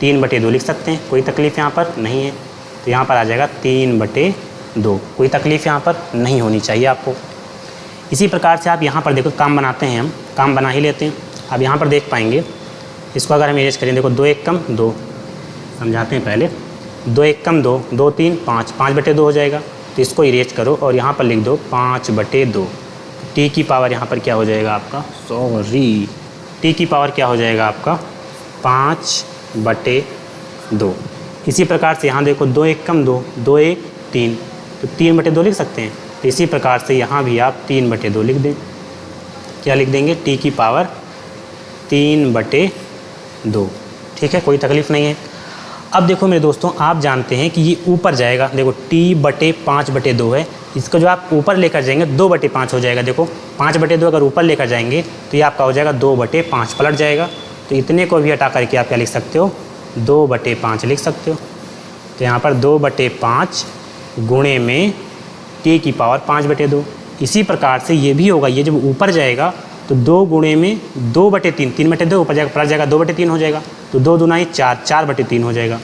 3/2 लिख सकते हैं, कोई तकलीफ़ यहाँ पर नहीं है। तो यहाँ पर आ जाएगा 3/2, कोई तकलीफ़ यहाँ पर नहीं होनी चाहिए आपको। इसी प्रकार से आप यहाँ पर देखो काम बनाते हैं, हम काम बना ही लेते हैं। अब यहाँ पर देख पाएंगे, इसको अगर हम इरेज करें, देखो 2 1 कम 2, समझाते हैं पहले, 2 1 कम 2, 2 3 5, 5/2 हो जाएगा। तो इसको इरेज करो और यहाँ पर लिख दो 5/2। टी की पावर यहाँ पर क्या हो जाएगा आपका, टी की पावर क्या हो जाएगा आपका 5/2। इसी प्रकार से यहाँ देखो 2 1 कम 2, 2 1 3, तो 3/2 लिख सकते हैं। तो इसी प्रकार से यहाँ भी आप 3/2 लिख दें। क्या लिख देंगे, टी की पावर 3/2, ठीक है, कोई तकलीफ़ नहीं है। अब देखो मेरे दोस्तों, आप जानते हैं कि ये ऊपर जाएगा, देखो t/5/2 है, इसको जो आप ऊपर लेकर जाएंगे 2/5 हो जाएगा। देखो 5/2 अगर ऊपर लेकर जाएंगे तो ये आपका हो जाएगा 2/5, पलट जाएगा। तो इतने को भी हटा करके आप क्या लिख सकते हो, 2/5 लिख सकते हो। तो यहाँ पर 2/5 गुणे में t की पावर 5/2। इसी प्रकार से ये भी होगा, ये जब ऊपर जाएगा तो 2 गुणे में 2/3, 3/2 ऊपर जाएगा प्लस जाएगा 2/3 हो जाएगा, तो 2 दूना 4, 4/3 हो जाएगा।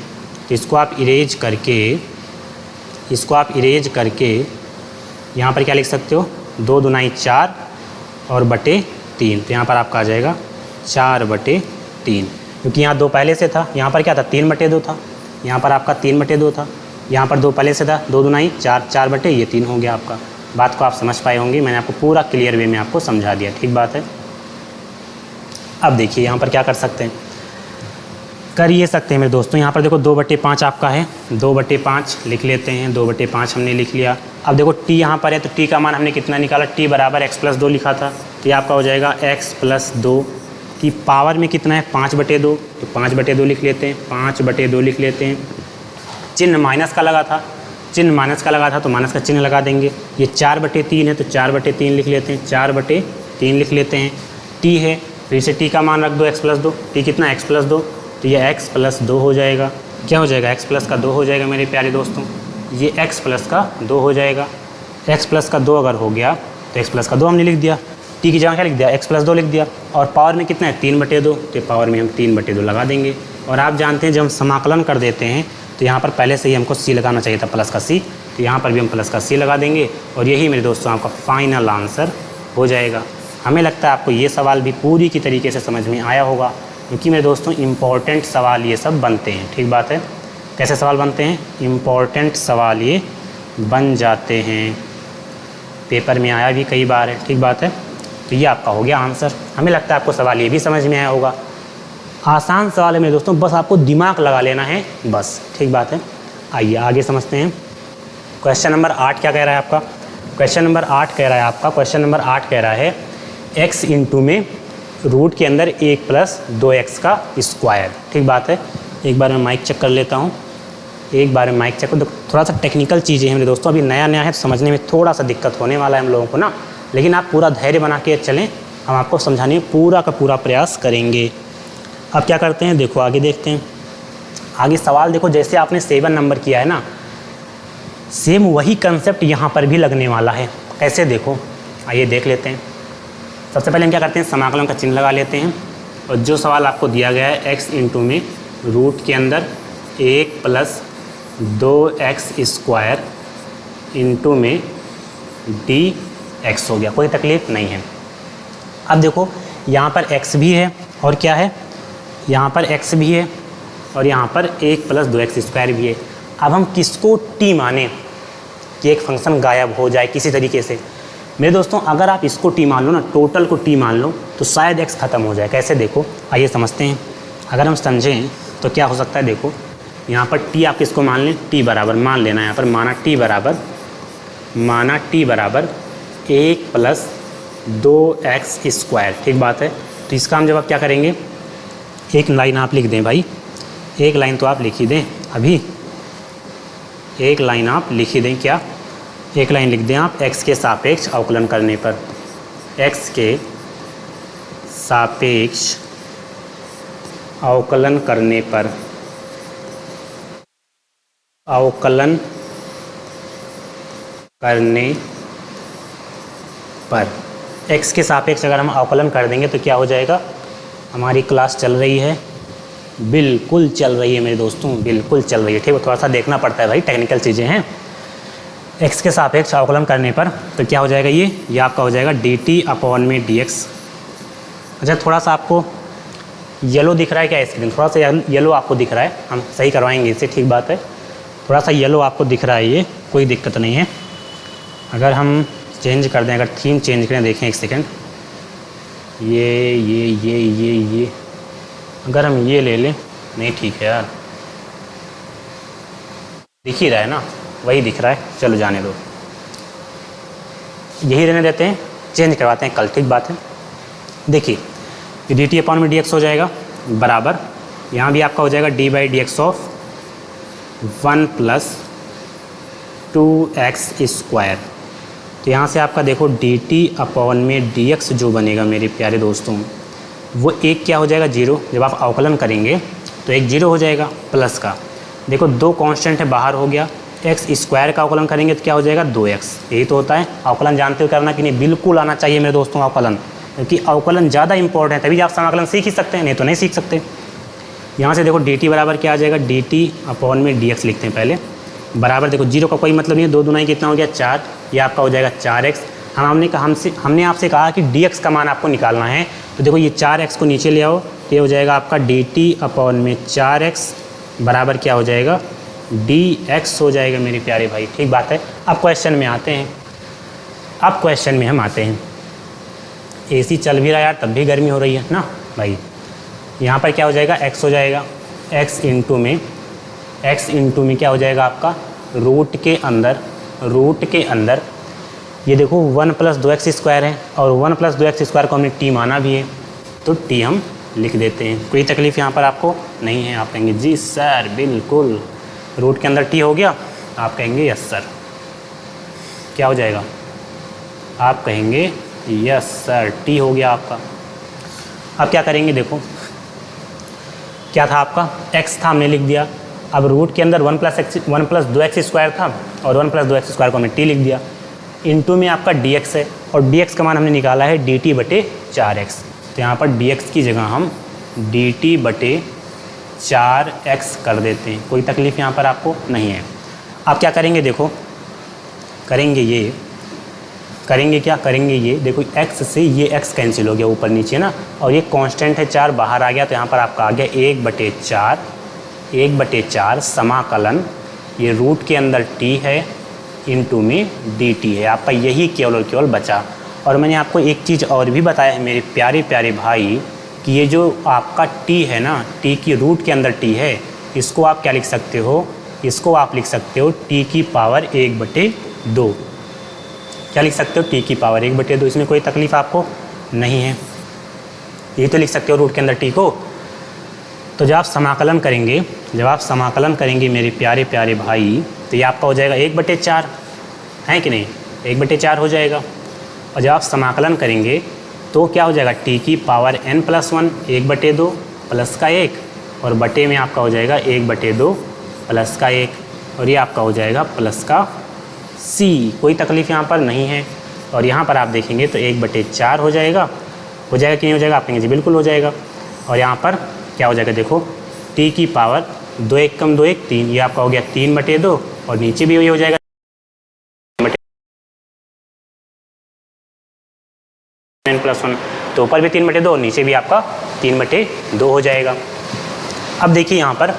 तो इसको आप इरेज करके यहाँ पर क्या लिख सकते हो, 2 दूना 4 और बटे 3, तो यहाँ पर आपका आ जाएगा 4/3, क्योंकि यहाँ 2 पहले से था, यहाँ पर क्या था 3/2 था, यहाँ पर आपका 3/2 था, यहाँ पर 2 पहले से था, 2 दूना 4, 4/3 हो गया आपका। बात को आप समझ पाए होंगे, मैंने आपको पूरा क्लियर वे में आपको समझा दिया, ठीक बात है। अब देखिए यहाँ पर क्या कर सकते हैं, कर ये सकते हैं मेरे दोस्तों, यहाँ पर देखो 2/5 आपका है, 2/5 लिख लेते हैं, 2/5 हमने लिख लिया। अब देखो t यहाँ पर है, तो t का मान हमने कितना निकाला, t बराबर x+2 लिखा था, तो ये आपका हो जाएगा x+2 की पावर में कितना है 5/2, तो 5/2 लिख लेते हैं, 5/2 लिख लेते हैं। चिन्ह माइनस का लगा था, तो माइनस का चिन्ह लगा देंगे। ये 4/3 है, तो 4/3 लिख लेते हैं, 4/3 लिख लेते हैं। t है, फिर से t का मान रख दो x+2, t कितना x+2, तो ये x+2 हो जाएगा। क्या हो जाएगा, x+2 हो जाएगा मेरे प्यारे दोस्तों, ये x+2 हो जाएगा। x+2 अगर हो गया तो x+2 हमने लिख दिया, t की जगह क्या लिख दिया, x+2 लिख दिया, और पावर में कितना है 3/2, तो पावर में हम 3/2 लगा देंगे। और आप जानते हैं जब हम समाकलन कर देते हैं तो यहाँ पर पहले से ही हमको c लगाना चाहिए था, प्लस का c, तो यहाँ पर भी हम प्लस का c लगा देंगे, और यही मेरे दोस्तों आपका फाइनल आंसर हो जाएगा। हमें लगता है आपको ये सवाल भी पूरी की तरीके से समझ में आया होगा, क्योंकि मेरे दोस्तों इम्पॉर्टेंट सवाल ये सब बनते हैं, ठीक बात है। कैसे सवाल बनते हैं, इम्पॉर्टेंट सवाल ये बन जाते हैं, पेपर में आया भी कई बार है, ठीक बात है। तो ये आपका हो गया आंसर। हमें लगता है आपको सवाल ये भी समझ में आया होगा। आसान सवाल है मेरे दोस्तों, बस आपको दिमाग लगा लेना है बस, ठीक बात है। आइए आगे समझते हैं। क्वेश्चन नंबर 8 क्या कह रहा है आपका, क्वेश्चन नंबर 8 कह रहा है x इंटू में रूट के अंदर 1 + 2x का स्क्वायर, ठीक बात है। एक बार मैं माइक चेक कर लेता हूँ, थोड़ा सा टेक्निकल चीज़ें हैं मेरे दोस्तों, अभी नया है तो समझने में थोड़ा सा दिक्कत होने वाला है हम लोगों को ना, लेकिन आप पूरा धैर्य बना के चलें, हम आपको समझाने में पूरा का पूरा प्रयास करेंगे। अब क्या करते हैं, देखो आगे देखते हैं। आगे सवाल देखो, जैसे आपने 7 नंबर किया है ना, सेम वही कंसेप्ट यहाँ पर भी लगने वाला है। कैसे देखो, आइए देख लेते हैं। सबसे पहले हम क्या करते हैं, समाकलन का चिन्ह लगा लेते हैं, और जो सवाल आपको दिया गया है x इंटू में रूट के अंदर 1 + 2x स्क्वायर इंटू में dx हो गया, कोई तकलीफ़ नहीं है। अब देखो यहाँ पर x भी है और क्या है, यहाँ पर x भी है और यहाँ पर 1 + 2x स्क्वायर भी है। अब हम किसको t माने कि एक फंक्शन गायब हो जाए किसी तरीके से। मेरे दोस्तों अगर आप इसको t मान लो ना, टोटल को t मान लो, तो शायद x ख़त्म हो जाए। कैसे देखो, आइए समझते हैं। अगर हम समझें तो क्या हो सकता है, देखो यहाँ पर t आप किसको मान लें, t बराबर मान लेना, यहाँ पर माना t बराबर 1 + 2x स्क्वायर, ठीक बात है। तो इसका हम जब आप क्या करेंगे, एक लाइन आप लिख दें भाई, एक लाइन तो आप लिख ही दें, अभी एक लाइन आप लिख ही दें, क्या एक लाइन लिख दें आप, x के सापेक्ष अवकलन करने पर, x के सापेक्ष अवकलन करने पर, x के सापेक्ष अगर हम अवकलन कर देंगे तो क्या हो जाएगा। हमारी क्लास चल रही है, बिल्कुल चल रही है मेरे दोस्तों, बिल्कुल चल रही है, ठीक है। थोड़ा सा देखना पड़ता है भाई, टेक्निकल चीज़ें हैं। x के सापेक्ष अवकलन करने पर तो क्या हो जाएगा, ये आपका हो जाएगा dt/dx। अच्छा थोड़ा सा आपको येलो दिख रहा है क्या स्क्रीन, थोड़ा सा येलो आपको दिख रहा है, हम सही करवाएंगे इसे, ठीक बात है। थोड़ा सा येलो आपको दिख रहा है, ये कोई दिक्कत नहीं है। अगर हम चेंज कर दें, अगर थीम चेंज करें, देखें एक सेकेंड, ये अगर हम ये ले लें, नहीं ठीक है यार, दिख ही रहा है ना, वही दिख रहा है, चलो जाने दो, यही रहने देते हैं, चेंज करवाते हैं कल, ठीक बात है। देखिए dt/dx हो जाएगा बराबर, यहाँ भी आपका हो जाएगा d/dx ऑफ 1 + 2x स्क्वायर। तो यहाँ से आपका देखो dt/dx जो बनेगा मेरे प्यारे दोस्तों, वो एक क्या हो जाएगा, 0। जब आप अवकलन करेंगे तो एक 0 हो जाएगा प्लस का, देखो 2 कांस्टेंट है, बाहर हो गया, x स्क्वायर का अवकलन करेंगे तो क्या हो जाएगा 2x। यही तो होता है अवकलन, जानते हो करना कि नहीं, बिल्कुल आना चाहिए मेरे दोस्तों अवकलन, क्योंकि अवकलन ज़्यादा इंपॉर्टेंट है, तभी आप समाकलन सीख ही सकते हैं, नहीं तो नहीं सीख सकते। यहाँ से देखो dt बराबर क्या आ जाएगा, dt अपॉन में dx लिखते हैं पहले, बराबर देखो जीरो का कोई मतलब नहीं है, 2 दूना कितना हो गया 4, ये आपका हो जाएगा 4x। हमने आपसे कहा कि dx का मान आपको निकालना है, तो देखो ये 4x को नीचे ले आओ, तो ये हो जाएगा आपका dt अपॉन में 4x बराबर क्या हो जाएगा, dx हो जाएगा मेरे प्यारे भाई। ठीक बात है। अब क्वेश्चन में आते हैं, अब क्वेश्चन में हम आते हैं। AC चल भी रहा है यार, तब भी गर्मी हो रही है ना भाई। यहाँ पर क्या हो जाएगा, x हो जाएगा, x इंटू में क्या हो जाएगा आपका, रूट के अंदर ये देखो 1 + 2x स्क्वायर है, और 1 + 2x स्क्वायर को हमने t माना भी है, तो t हम लिख देते हैं। कोई तकलीफ़ यहाँ पर आपको नहीं है। आप कहेंगे जी सर बिल्कुल, रूट के अंदर t हो गया, आप कहेंगे यस सर। क्या हो जाएगा, आप कहेंगे यस सर, t हो गया आपका। अब क्या करेंगे, देखो क्या था आपका, x था हमने लिख दिया, अब रूट के अंदर 1 + 2x स्क्वायर था, और 1 + 2x स्क्वायर को हमने t लिख दिया, इंटू में आपका dx है, और dx का मान हमने निकाला है dt/4x, तो यहाँ पर dx की जगह हम dt/4x कर देते हैं। कोई तकलीफ़ यहाँ पर आपको नहीं है। आप क्या करेंगे, देखो करेंगे ये देखो x से ये x कैंसिल हो गया ऊपर नीचे ना, और ये कांस्टेंट है 4 बाहर आ गया, तो यहाँ पर आपका आ गया 1/4 समाकलन, ये रूट के अंदर t है, इंटू में dt है, आपका यही केवल और केवल बचा। और मैंने आपको एक चीज़ और भी बताया है मेरे प्यारे प्यारे भाई, कि ये जो आपका t है ना, t की रूट के अंदर t है, इसको आप क्या लिख सकते हो, इसको आप लिख सकते हो t की पावर 1/2। क्या लिख सकते हो, t की पावर 1/2, इसमें कोई तकलीफ़ आपको नहीं है, ये तो लिख सकते हो रूट के अंदर t को। तो जब आप समाकलन करेंगे मेरे प्यारे प्यारे भाई, तो ये आपका हो जाएगा 1/4, है कि नहीं, 1/4 हो जाएगा। और जब आप समाकलन करेंगे तो क्या हो जाएगा, t की पावर n+1 1/2 प्लस का 1, और बटे में आपका हो जाएगा 1/2 प्लस का 1, और ये आपका हो जाएगा प्लस का c। कोई तकलीफ़ यहाँ पर नहीं है। और यहाँ पर आप देखेंगे तो 1/4 हो जाएगा कि नहीं हो जाएगा, आप कहेंगे जी बिल्कुल हो जाएगा। और यहाँ पर क्या हो जाएगा, देखो t की पावर 2 1 कम 2 1 3, ये आपका हो गया 3/2, और नीचे भी वही हो जाएगा n+1, तो ऊपर भी 3/2 और नीचे भी आपका 3/2 हो जाएगा। अब देखिए यहाँ पर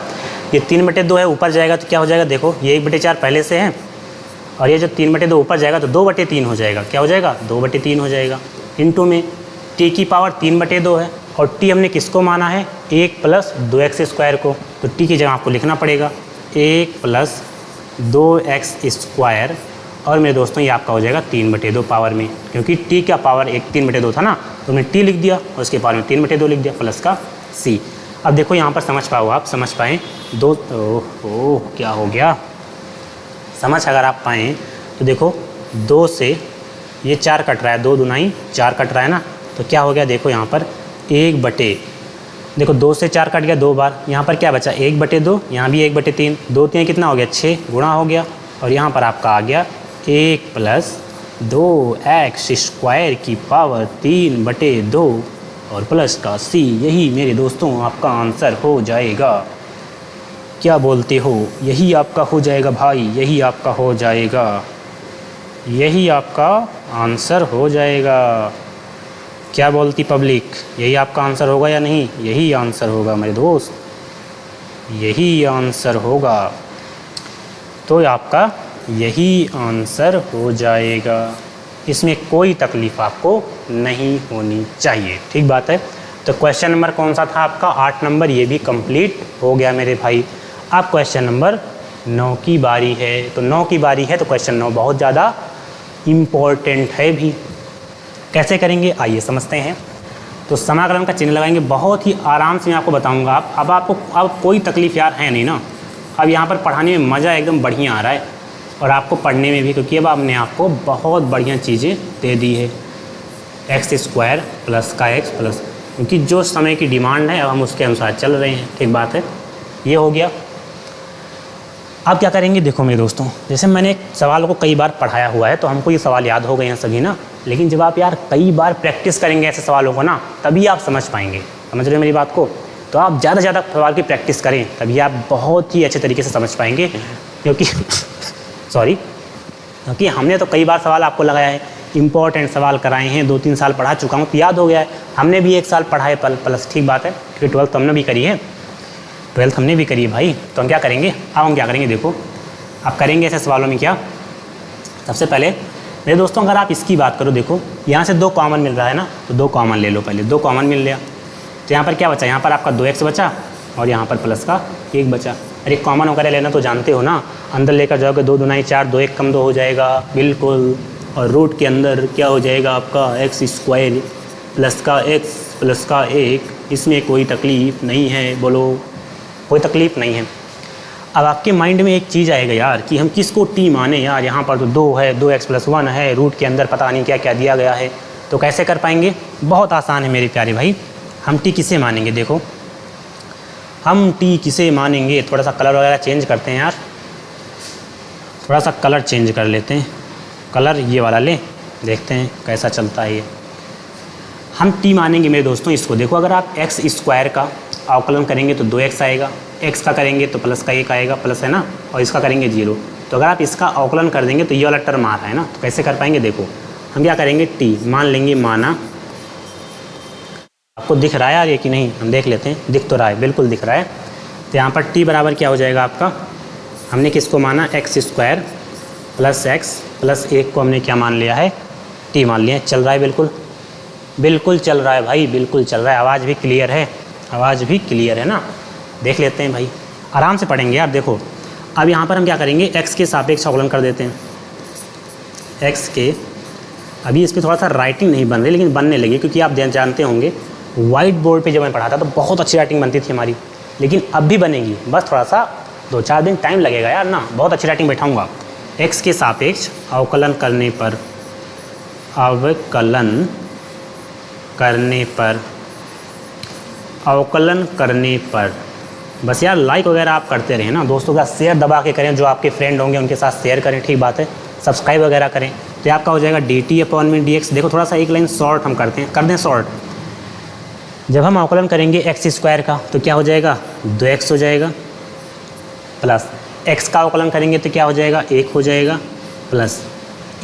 ये 3/2 है, ऊपर जाएगा तो क्या हो जाएगा, देखो ये 1/4 पहले से है, और ये जो 3/2 ऊपर जाएगा तो 2/3 हो जाएगा। क्या हो जाएगा, 2/3 हो जाएगा, इंटू में t की पावर 3/2 है, और t हमने किसको माना है, 1 + 2x स्क्वायर को, तो t की जगह आपको लिखना पड़ेगा 1 + 2x स्क्वायर, और मेरे दोस्तों ये आपका हो जाएगा 3/2 पावर में, क्योंकि t का पावर 3/2 था ना, तो हमने t लिख दिया और उसके पावर में 3/2 लिख दिया प्लस का c। अब देखो यहाँ पर समझ पाओ, आप समझ पाएँ दो, ओह क्या हो गया, समझ अगर आप पाएँ तो देखो 2 से ये 4 कट रहा है, 2 दूनाई 4 कट रहा है ना, तो क्या हो गया, देखो यहाँ पर देखो 2 से 4 कट गया 2 बार, यहाँ पर क्या बचा 1/2, यहाँ भी 1/3, 2 3 कितना हो गया 6 गुणा हो गया, और यहाँ पर आपका आ गया 1 + 2x स्क्वायर की पावर 3/2 और प्लस का c। यही मेरे दोस्तों आपका आंसर हो जाएगा। क्या बोलते हो, यही आपका हो जाएगा भाई, यही आपका हो जाएगा, यही आपका आंसर हो जाएगा। क्या बोलती पब्लिक, यही आपका आंसर होगा या नहीं, यही आंसर होगा मेरे दोस्त, यही आंसर होगा, तो आपका यही आंसर हो जाएगा, इसमें कोई तकलीफ़ आपको नहीं होनी चाहिए। ठीक बात है। तो क्वेश्चन नंबर कौन सा था आपका, 8 नंबर, ये भी कंप्लीट हो गया मेरे भाई। अब क्वेश्चन नंबर 9 की बारी है, तो 9 की बारी है तो क्वेश्चन 9 बहुत ज़्यादा इम्पोर्टेंट है भी। कैसे करेंगे आइए समझते हैं। तो समाकलन का चिन्ह लगाएंगे, बहुत ही आराम से मैं आपको बताऊंगा। अब आपको अब कोई तकलीफ़ यार है नहीं ना, अब यहाँ पर पढ़ाने में मज़ा एकदम बढ़िया आ रहा है, और आपको पढ़ने में भी, क्योंकि अब आपने आपको बहुत बढ़िया चीज़ें दे दी है, x² प्लस का x प्लस, क्योंकि जो समय की डिमांड है अब हम उसके अनुसार चल रहे हैं। ठीक बात है, ये हो गया। आप क्या करेंगे, देखो मेरे दोस्तों, जैसे मैंने एक सवाल को कई बार पढ़ाया हुआ है तो हमको ये सवाल याद हो गए हैं सभी ना, लेकिन जब आप यार कई बार प्रैक्टिस करेंगे ऐसे सवालों को ना, तभी आप समझ पाएंगे। समझ रहे हो मेरी बात को? तो आप ज़्यादा से ज़्यादा सवाल की प्रैक्टिस करें, तभी आप बहुत ही अच्छे तरीके से समझ पाएंगे। क्योंकि क्योंकि हमने तो कई बार सवाल आपको लगाया है, इंपॉर्टेंट सवाल कराए हैं, 2-3 साल पढ़ा चुका हूँ तो याद हो गया है। हमने भी 1 साल पढ़ा है प्लस, ठीक बात है, क्योंकि 12th हमने भी करी है, 12th हमने भी करी है भाई। तो हम क्या करेंगे, अब हम क्या करेंगे, देखो आप करेंगे ऐसे सवालों में क्या, सबसे पहले मेरे दोस्तों अगर आप इसकी बात करो, देखो यहाँ से 2 कॉमन मिल रहा है ना, तो 2 कॉमन ले लो पहले। 2 कॉमन मिल लिया तो यहाँ पर क्या बचा, यहाँ पर आपका 2x बचा और यहाँ पर प्लस का 1 बचा। अरे कॉमन वगैरह लेना तो जानते हो ना, अंदर लेकर जाओगे 2 दूना 4, 2 1 कम 2 हो जाएगा बिल्कुल। और रूट के अंदर क्या हो जाएगा आपका x² प्लस का x प्लस का 1, इसमें कोई तकलीफ़ नहीं है, बोलो कोई तकलीफ़ नहीं है। अब आपके माइंड में एक चीज़ आएगा यार कि हम किसको t माने यार, यहाँ पर तो 2 है, 2x + 1 है, रूट के अंदर पता नहीं क्या क्या दिया गया है, तो कैसे कर पाएंगे? बहुत आसान है मेरे प्यारे भाई। हम t किसे मानेंगे, देखो हम t किसे मानेंगे, थोड़ा सा कलर वगैरह चेंज करते हैं यार, थोड़ा सा कलर चेंज कर लेते हैं, कलर ये वाला ले, देखते हैं कैसा चलता है ये। हम t मानेंगे मेरे दोस्तों इसको, देखो अगर आप x² का अवकलन करेंगे तो 2x आएगा, x का करेंगे तो प्लस का 1 आएगा, प्लस है ना, और इसका करेंगे 0। तो अगर आप इसका अवकलन कर देंगे तो ये वाला टर्म आ रहा है ना, तो कैसे कर पाएंगे, देखो हम क्या करेंगे, t मान लेंगे, माना, आपको दिख रहा है यार ये कि नहीं, हम देख लेते हैं, दिख तो रहा है, बिल्कुल दिख रहा है। तो यहाँ पर t बराबर क्या हो जाएगा आपका, हमने किसको माना, x² प्लस x प्लस 1 को हमने क्या मान लिया है, t मान लिया है। चल रहा है, बिल्कुल बिल्कुल चल रहा है भाई, बिल्कुल चल रहा है। आवाज़ भी क्लियर है, आवाज़ भी क्लियर है ना, देख लेते हैं भाई, आराम से पढ़ेंगे यार। देखो अब यहाँ पर हम क्या करेंगे, x के सापेक्ष अवकलन कर देते हैं, x के, अभी इस पर थोड़ा सा राइटिंग नहीं बन रही लेकिन बनने लगी, क्योंकि आप जानते होंगे वाइट बोर्ड पे जब मैं पढ़ा था तो बहुत अच्छी राइटिंग बनती थी हमारी, लेकिन अब भी बनेगी, बस थोड़ा सा 2-4 दिन टाइम लगेगा यार ना, बहुत अच्छी राइटिंग बैठाऊँगा। x के सापेक्ष अवकलन करने पर, अवकलन करने पर बस यार लाइक वगैरह आप करते रहें ना, दोस्तों का शेयर दबा के करें, जो आपके फ्रेंड होंगे उनके साथ शेयर करें, ठीक बात है, सब्सक्राइब वगैरह करें। तो आपका हो जाएगा dt/dx। देखो थोड़ा सा एक लाइन शॉर्ट हम कर दें शॉर्ट। जब हम अवकलन करेंगे x² का तो क्या हो जाएगा, 2x हो जाएगा, प्लस x का अवकलन करेंगे तो क्या हो जाएगा, 1 हो जाएगा, प्लस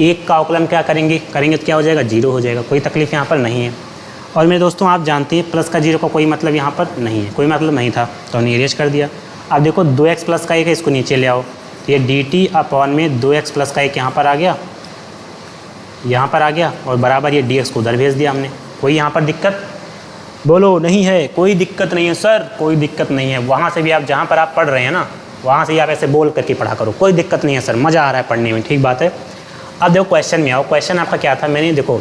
1 का अवकलन क्या करेंगे तो क्या हो जाएगा, 0 हो जाएगा। कोई तकलीफ़ यहाँ पर नहीं है। और मेरे दोस्तों आप जानते हैं प्लस का 0 का कोई मतलब यहाँ पर नहीं है, कोई मतलब नहीं था, तो हमने इरेज कर दिया। अब देखो 2x प्लस का 1 है, इसको नीचे ले आओ, तो ये dt/में 2x प्लस का 1 यहाँ पर आ गया, यहाँ पर आ गया, और बराबर ये dx को उधर भेज दिया हमने। कोई यहाँ पर दिक्कत, बोलो नहीं है, कोई दिक्कत नहीं है सर, कोई दिक्कत नहीं है। वहाँ से भी आप जहाँ पर आप पढ़ रहे हैं ना, वहाँ से ही आप ऐसे बोल करके पढ़ा करो, कोई दिक्कत नहीं है सर, मज़ा आ रहा है पढ़ने में, ठीक बात है। अब देखो क्वेश्चन में आओ, क्वेश्चन आपका क्या था, मैंने देखो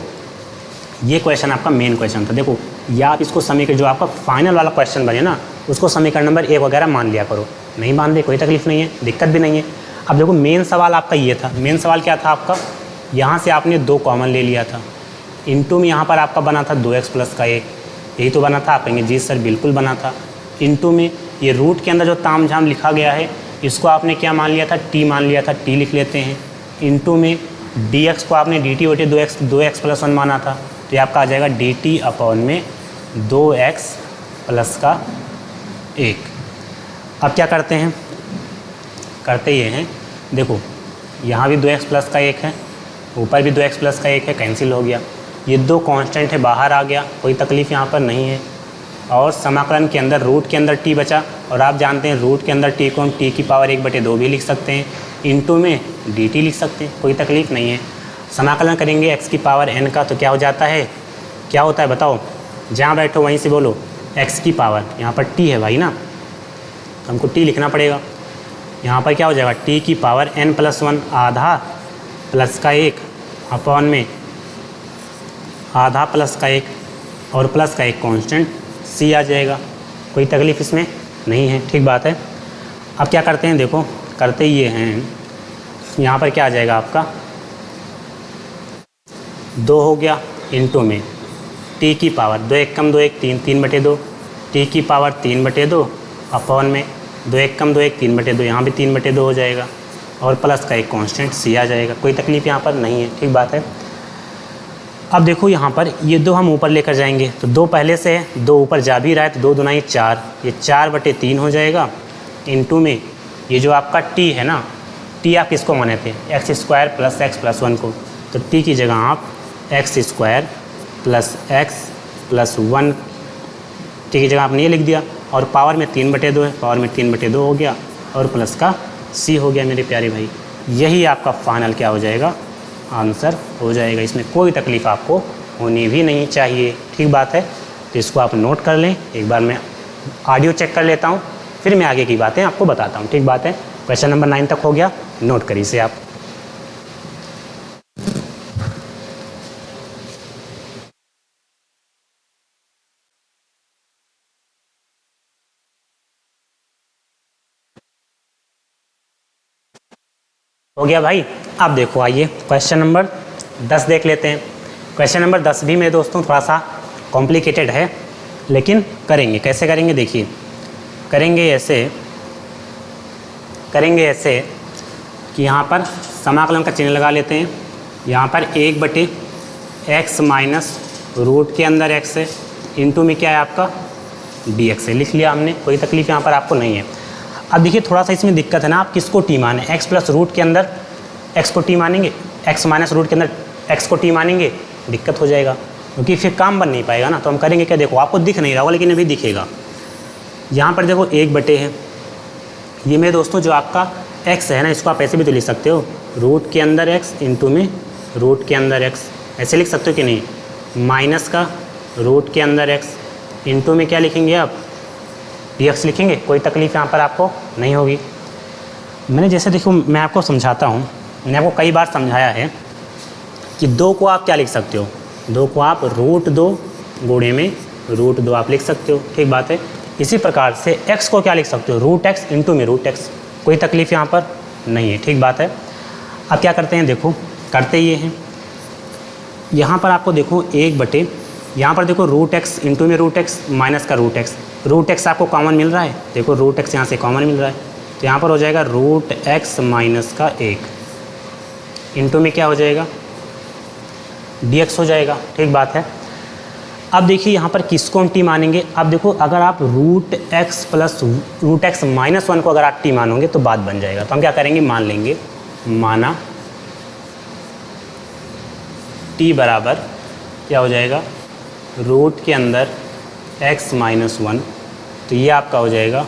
ये क्वेश्चन आपका मेन क्वेश्चन था। देखो या आप इसको समीकरण, जो आपका फाइनल वाला क्वेश्चन बने ना, उसको समीकरण नंबर 1 वगैरह मान लिया करो, नहीं मान दे कोई तकलीफ़ नहीं है, दिक्कत भी नहीं है। अब देखो मेन सवाल आपका ये था, मेन सवाल क्या था आपका, यहाँ से आपने 2 कॉमन ले लिया था, इनटू में यहाँ पर आपका बना था 2x प्लस का 1, यही तो बना था। आप कहेंगे जी सर बिल्कुल बना था। इनटू में ये रूट के अंदर जो ताम झाम लिखा गया है, इसको आपने क्या मान लिया था, t मान लिया था, t लिख लेते हैं। इनटू में dx को आपने dt/2x 2x + 1 माना था, तो ये आपका आ जाएगा dt/में 2x प्लस का 1। अब क्या करते हैं, करते ये हैं, देखो यहाँ भी 2x प्लस का 1 है, ऊपर भी 2x प्लस का 1 है, कैंसिल हो गया, ये 2 कांस्टेंट है, बाहर आ गया, कोई तकलीफ़ यहाँ पर नहीं है। और समाकलन के अंदर रूट के अंदर t बचा, और आप जानते हैं रूट के अंदर t को हम t⁴ भी लिख सकते हैं, इनटू में dt लिख सकते हैं, कोई तकलीफ़ नहीं है। समाकलन करेंगे x⁴n का तो क्या हो जाता है, क्या होता है बताओ, जहाँ बैठो वहीं से बोलो, x⁴, यहाँ पर t है भाई ना, हमको t लिखना पड़ेगा। यहाँ पर क्या हो जाएगा, t⁴n+1 आधा प्लस का 1 अपॉन में आधा प्लस का 1 और प्लस का 1 कांस्टेंट c आ जाएगा, कोई तकलीफ़ इसमें नहीं है, ठीक बात है। अब क्या करते हैं, देखो करते ये हैं, यहाँ पर क्या आ जाएगा आपका 2 हो गया, इनटू में t⁴ 2 1 कम 2 1 3 3/2, t⁴ 3/2 अपॉन में 2 एक कम 2 एक 3/2, यहाँ भी 3/2 हो जाएगा और प्लस का एक कांस्टेंट सी आ जाएगा। कोई तकलीफ यहाँ पर नहीं है, ठीक बात है। अब देखो यहाँ पर ये 2 हम ऊपर लेकर जाएंगे तो 2 पहले से है, 2 ऊपर जा भी रहा है तो 2 दूना 4, ये 4/3 हो जाएगा। इनटू में ये जो आपका टी है ना, टी आप किसको माने थे, x² + x + 1 को, तो टी की जगह आप x² + x + 1 टी की जगह आपने ये लिख दिया और पावर में 3/2 है, पावर में 3/2 हो गया और प्लस का c हो गया मेरे प्यारे भाई। यही आपका फाइनल क्या हो जाएगा, आंसर हो जाएगा। इसमें कोई तकलीफ़ आपको होनी भी नहीं चाहिए, ठीक बात है। तो इसको आप नोट कर लें। एक बार मैं ऑडियो चेक कर लेता हूँ, फिर मैं आगे की बातें आपको बताता हूँ, ठीक बात है। क्वेश्चन नंबर 9 तक हो गया, नोट करिए इसे आप। हो गया भाई। अब देखो आइए क्वेश्चन नंबर 10 देख लेते हैं। क्वेश्चन नंबर 10 भी मेरे दोस्तों थोड़ा सा कॉम्प्लिकेटेड है, लेकिन करेंगे। कैसे करेंगे देखिए, करेंगे ऐसे कि यहाँ पर समाकलन का चिन्ह लगा लेते हैं। यहाँ पर 1/x माइनस रूट के अंदर x है, इंटू में क्या है आपका dx है, लिख लिया हमने। कोई तकलीफ यहाँ पर आपको नहीं है। अब देखिए थोड़ा सा इसमें दिक्कत है ना, आप किसको टी माने, x प्लस रूट के अंदर x को टी मानेंगे, x माइनस रूट के अंदर x को टी मानेंगे, दिक्कत हो जाएगा क्योंकि फिर काम बन नहीं पाएगा ना। तो हम करेंगे क्या, देखो आपको दिख नहीं रहा होगा लेकिन अभी दिखेगा। यहाँ पर देखो 1/, है ये मेरे दोस्तों जो आपका x है ना, इसको आप ऐसे भी तो लिख सकते हो, रूट के अंदर x इंटू में रूट के अंदर x, ऐसे लिख सकते हो कि नहीं, माइनस का रूट के अंदर x इंटू में क्या लिखेंगे आप dx लिखेंगे। कोई तकलीफ़ यहाँ पर आपको नहीं होगी। मैंने जैसे देखो मैं आपको समझाता हूँ, मैंने आपको कई बार समझाया है कि 2 को आप क्या लिख सकते हो, 2 को आप √2 गुणे में √2 आप लिख सकते हो, ठीक बात है। इसी प्रकार से x को क्या लिख सकते हो, √x इंटू में √x, कोई तकलीफ़ यहाँ पर नहीं है, ठीक बात है। अब क्या करते हैं, देखो करते ये हैं, यहाँ पर आपको देखो 1/, यहाँ पर देखो √x इंटू में √x माइनस का √x आपको कॉमन मिल रहा है, देखो √x यहाँ से कॉमन मिल रहा है, तो यहाँ पर हो जाएगा √x माइनस का 1 इंटू में क्या हो जाएगा dx हो जाएगा, ठीक बात है। अब देखिए यहाँ पर किसको हम टी मानेंगे, अब देखो अगर आप √x प्लस √x माइनस 1 को अगर आप टी मानोगे तो बात बन जाएगा। तो हम क्या करेंगे, मान लेंगे, माना t बराबर क्या हो जाएगा, रूट के अंदर x माइनस 1, तो ये आपका हो जाएगा।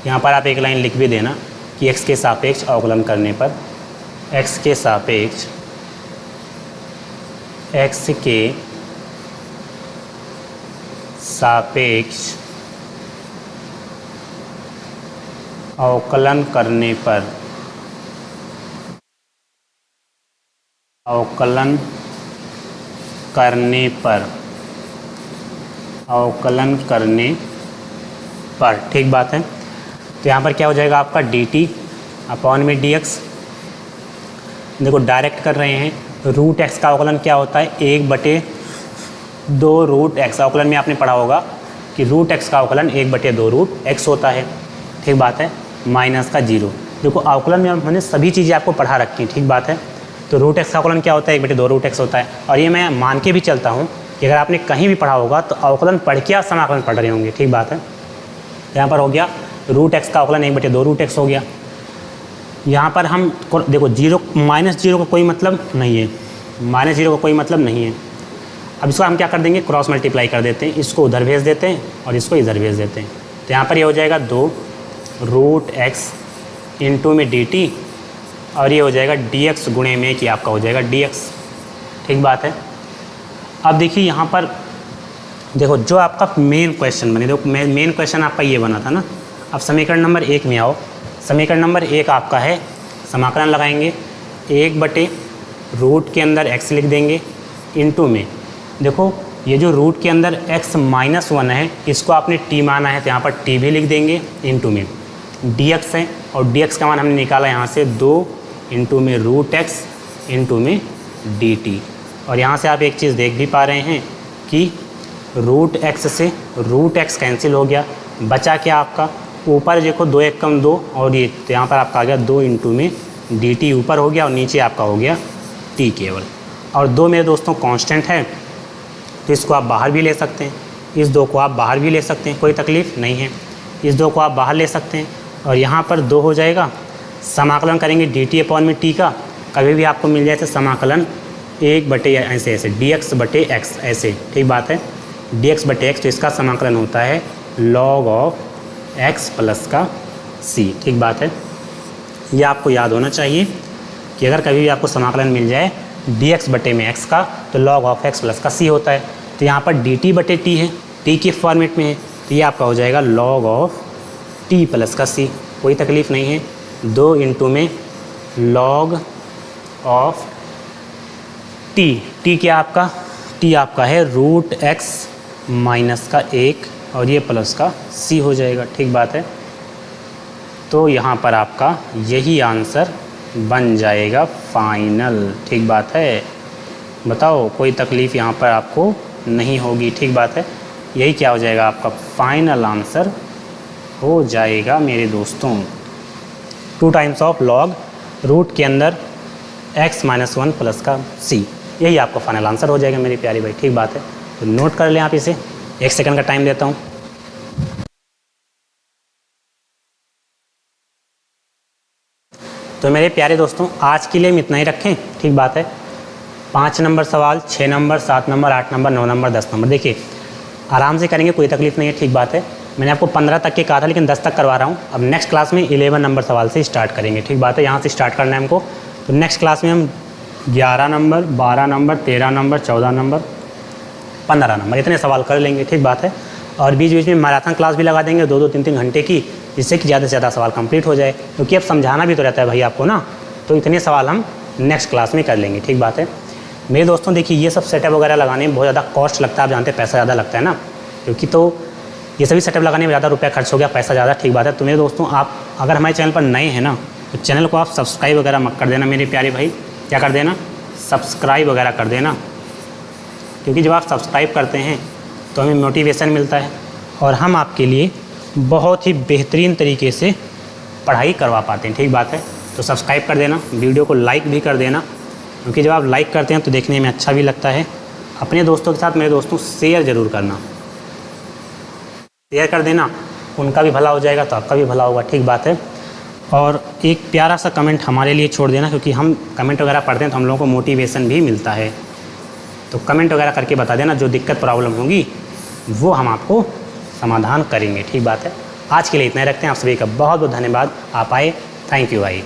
यहाँ पर आप एक लाइन लिख भी देना कि x के सापेक्ष अवकलन करने पर, x के सापेक्ष अवकलन करने पर, अवकलन करने पर, ठीक बात है। तो यहाँ पर क्या हो जाएगा आपका dt अपॉन में dx। देखो डायरेक्ट कर रहे हैं, √x का अवकलन क्या होता है, 1/2 √x। अवकलन में आपने पढ़ा होगा कि √x का अवकलन 1/2 √x होता है, ठीक बात है, माइनस का 0। देखो अवकलन में हमने सभी चीज़ें आपको पढ़ा रखी, ठीक बात है। तो √x का अवकलन क्या होता है, 1/2 √x होता है। और ये मैं मान के भी चलता हूँ कि अगर आपने कहीं भी पढ़ा होगा तो अवकलन पढ़ के आप समाकलन पढ़ रहे होंगे, ठीक बात है। यहाँ पर हो गया √x का अवकलन 1/2 √x हो गया। यहाँ पर हम देखो -0 का कोई मतलब नहीं है, -0 का कोई मतलब नहीं है। अब इसको हम क्या कर देंगे, क्रॉस मल्टीप्लाई कर देते हैं, इसको उधर भेज देते हैं और इसको इधर भेज देते हैं। तो यहाँ पर ये हो जाएगा 2 √x इंटू में dt और ये हो जाएगा dx गुणे में कि आपका हो जाएगा dx, ठीक बात है। अब देखिए यहाँ पर देखो जो आपका मेन क्वेश्चन बने, देखो मेन क्वेश्चन आपका ये बना था ना। अब समीकरण नंबर 1 में आओ, समीकरण नंबर 1 आपका है, समाकलन लगाएंगे, 1/, रूट के अंदर x लिख देंगे इंटू में, देखो ये जो रूट के अंदर x माइनस 1 है इसको आपने t माना है तो यहाँ पर t भी लिख देंगे, इंटू में dx है और dx का मान हमने निकाला यहाँ से 2 इंटू में √x इंटू में dt। और यहाँ से आप एक चीज़ देख भी पा रहे हैं कि √x से √x कैंसिल हो गया, बचा क्या आपका ऊपर देखो 2 एक कम 2 और ये तो यहाँ पर आपका आ गया 2 इंटू में dt ऊपर हो गया और नीचे आपका हो गया t केवल। और 2 मेरे दोस्तों कांस्टेंट है, तो इसको आप बाहर भी ले सकते हैं, इस 2 को आप बाहर भी ले सकते हैं, कोई तकलीफ़ नहीं है। इस 2 को आप बाहर ले सकते हैं और यहाँ पर 2 हो जाएगा। समाकलन करेंगे dt अपॉन में t का, कभी भी आपको मिल जाए तो समाकलन 1 बटे ऐसे ऐसे dx बटे x ऐसे, ठीक बात है। dx बटे x, तो इसका समाकलन होता है log ऑफ x प्लस का c, ठीक बात है। ये आपको याद होना चाहिए कि अगर कभी भी आपको समाकलन मिल जाए dx बटे में x का, तो log ऑफ x प्लस का c होता है। तो यहाँ पर dt बटे t है, t के फॉर्मेट में है, तो ये आपका हो जाएगा log ऑफ t प्लस का c, कोई तकलीफ़ नहीं है। 2 इंटू में log ऑफ t क्या आपका, t आपका है रूट x माइनस का 1 और ये प्लस का c हो जाएगा, ठीक बात है। तो यहाँ पर आपका यही आंसर बन जाएगा फाइनल, ठीक बात है। बताओ कोई तकलीफ़ यहाँ पर आपको नहीं होगी, ठीक बात है। यही क्या हो जाएगा आपका फाइनल आंसर हो जाएगा मेरे दोस्तों। 2 टाइम्स ऑफ लॉग रूट के अंदर x माइनस 1 प्लस का c, यही आपका फाइनल आंसर हो जाएगा मेरी प्यारी भाई, ठीक बात है। तो नोट कर लें आप इसे, 1 सेकंड का टाइम देता हूँ। तो मेरे प्यारे दोस्तों आज के लिए हम इतना ही रखें, ठीक बात है। 5 नंबर सवाल, 6 number, 7 number, 8 number, 9 number, 10 number, देखिए आराम से करेंगे, कोई तकलीफ़ नहीं है, ठीक बात है। मैंने आपको 15 तक के कहा था, लेकिन 10 तक करवा रहा हूँ। अब नेक्स्ट क्लास में 11 नंबर सवाल से स्टार्ट करेंगे, ठीक बात है। यहाँ से स्टार्ट करना है हमको। तो नेक्स्ट क्लास में हम 11 number, 12 number, 13 number, 14 number, 15 number, इतने सवाल कर लेंगे, ठीक बात है। और बीच बीच में मैराथन क्लास भी लगा देंगे 2-2, 3-3 घंटे की, जिससे कि ज़्यादा से ज़्यादा सवाल कंप्लीट हो जाए, क्योंकि अब समझाना भी तो रहता है भाई आपको ना। तो इतने सवाल हम नेक्स्ट क्लास में कर लेंगे, ठीक बात है। मेरे दोस्तों देखिए ये सब सेटअप वगैरह लगाने में बहुत ज़्यादा कॉस्ट लगता है, आप जानते हैं पैसा ज़्यादा लगता है ना, क्योंकि तो ये सभी सेटअप लगाने में ज़्यादा रुपया खर्च हो गया, पैसा ज़्यादा, ठीक बात है। तो मेरे दोस्तों आप अगर हमारे चैनल पर नए हैं ना, तो चैनल को आप सब्सक्राइब वगैरह मत कर देना मेरे प्यारे भाई, क्या कर देना, सब्सक्राइब वगैरह कर देना, क्योंकि जब आप सब्सक्राइब करते हैं तो हमें मोटिवेशन मिलता है और हम आपके लिए बहुत ही बेहतरीन तरीके से पढ़ाई करवा पाते हैं, ठीक बात है। तो सब्सक्राइब कर देना, वीडियो को लाइक भी कर देना, क्योंकि जब आप लाइक करते हैं तो देखने में अच्छा भी लगता है। अपने दोस्तों के साथ मेरे दोस्तों शेयर ज़रूर करना, शेयर कर देना, उनका भी भला हो जाएगा तो आपका भी भला होगा, ठीक बात है। और एक प्यारा सा कमेंट हमारे लिए छोड़ देना, क्योंकि हम कमेंट वगैरह पढ़ते हैं तो हम लोगों को मोटिवेशन भी मिलता है। तो कमेंट वगैरह करके बता देना, जो दिक्कत प्रॉब्लम होगी वो हम आपको समाधान करेंगे, ठीक बात है। आज के लिए इतना ही रखते हैं। आप सभी का बहुत बहुत धन्यवाद, आप आए, थैंक यू भाई।